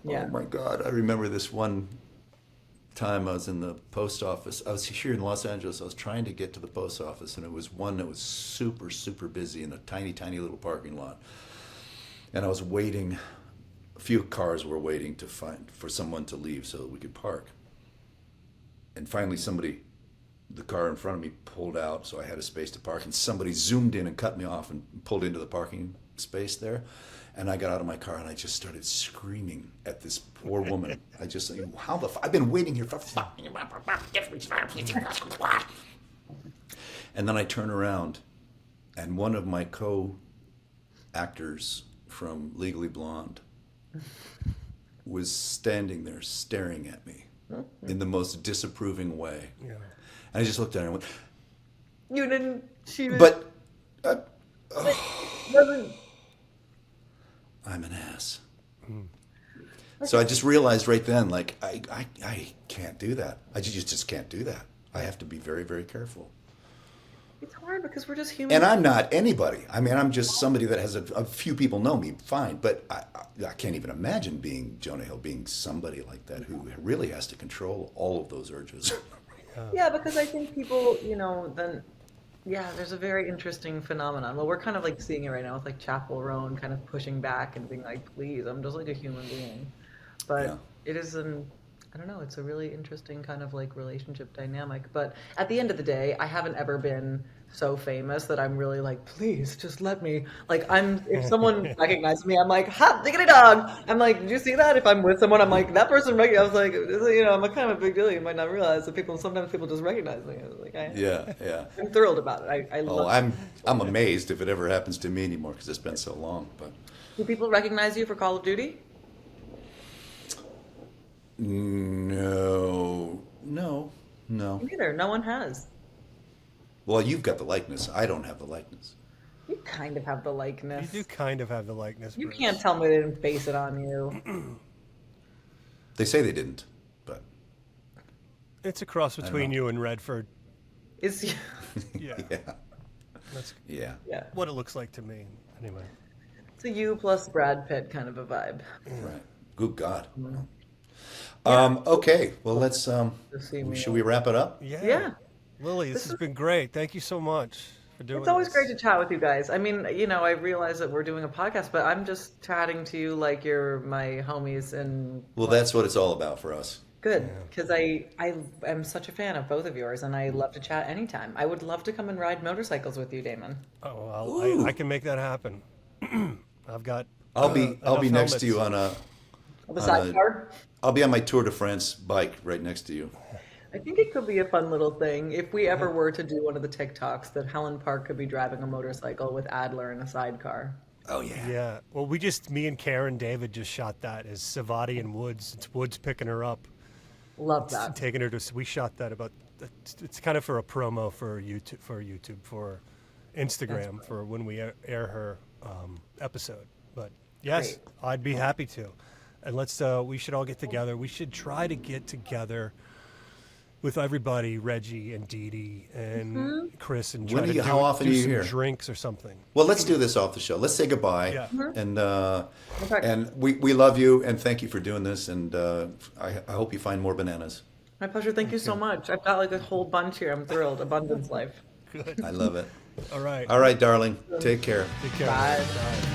Yeah. Oh my God. I remember this one time I was in the post office. I was here in Los Angeles. I was trying to get to the post office, and it was one that was super, super busy in a tiny, tiny little parking lot. And I was waiting. A few cars were waiting for someone to leave so that we could park. And finally the car in front of me pulled out, so I had a space to park, and somebody zoomed in and cut me off and pulled into the parking space there. And I got out of my car, and I just started screaming at this poor woman. I just like, I've been waiting here for fucking. And then I turn around, and one of my co-actors from Legally Blonde was standing there staring at me in the most disapproving way. Yeah. And I just looked at her and went, You didn't. She was. but wasn't. I'm an ass. So I just realized right then, like, I can't do that. I just can't do that. I have to be very, very careful. It's hard because we're just human. And I'm not anybody. I mean, I'm just somebody that has a few people know me, fine. But I can't even imagine being Jonah Hill, being somebody like that who really has to control all of those urges. Yeah, because I think people, then Yeah, there's a very interesting phenomenon. Well, we're kind of like seeing it right now with like Chapel Roan kind of pushing back and being like, please, I'm just like a human being. Yeah. But it is I don't know, it's a really interesting kind of like relationship dynamic. But at the end of the day, I haven't ever been so famous that I'm really like, please just let me. Like, if someone recognizes me, I'm like, hot diggity dog. I'm like, did you see that? If I'm with someone, I'm like, that person I was like, I'm a kind of a big deal. You might not realize that sometimes people just recognize me. I was like, Yeah. I'm thrilled about it. I Oh, love I'm amazed if it ever happens to me anymore because it's been so long. But Do people recognize you for Call of Duty? no. Me neither. No one has. Well, you've got the likeness. I don't have the likeness. You kind of have the You likeness. do kind of have the likeness. You Bruce. can't tell me they didn't base it on you. They say they didn't, but It's a cross between know. you and Redford. It's Yeah, yeah. that's Yeah. yeah. what it looks like to me. Anyway. It's a you plus Brad Pitt kind of a vibe. Right. Good God. Mm-hmm. Okay. Well, let's. see me Should we wrap it up? Yeah. Yeah. Lily, this has been great. Thank you so much for doing It's always this. great to chat with you guys. I mean, I realize that we're doing a podcast, but I'm just chatting to you like you're my homies and Well, that's what it's all about for us. good because I am such a fan of both of yours and I love to chat anytime. I would love to come and ride motorcycles with you, Damon. Oh, well, Ooh. I can make that happen. I've got. I'll be enough next to helmets. you on a. The sidecar. I'll be on my Tour de France bike right next to you. I think it could be a fun little thing if we ever were to do one of the TikToks that Helen Park could be driving a motorcycle with Adler in a sidecar. Oh yeah. Yeah. Well, me and Karen David just shot that as Savati and Woods. It's Woods picking her up, Love that. taking her to. We shot that about. It's kind of for a promo for YouTube, for Instagram, for when we air her episode. But yes, Great. I'd be happy to. And we should all get together. We should try to get together with everybody, Reggie and Dee Dee and Chris, and When try are you- to how often do are you some here? drinks or something. Well, let's do this off the show. Let's say goodbye. Yeah. And Okay. and we love you and thank you for doing this. And I hope you find more bananas. My pleasure. Thank you so much. I've got like a whole bunch here. I'm thrilled. Abundance life. Good. I love it. All right. All right, darling. Take care. Take care. Bye. Bye.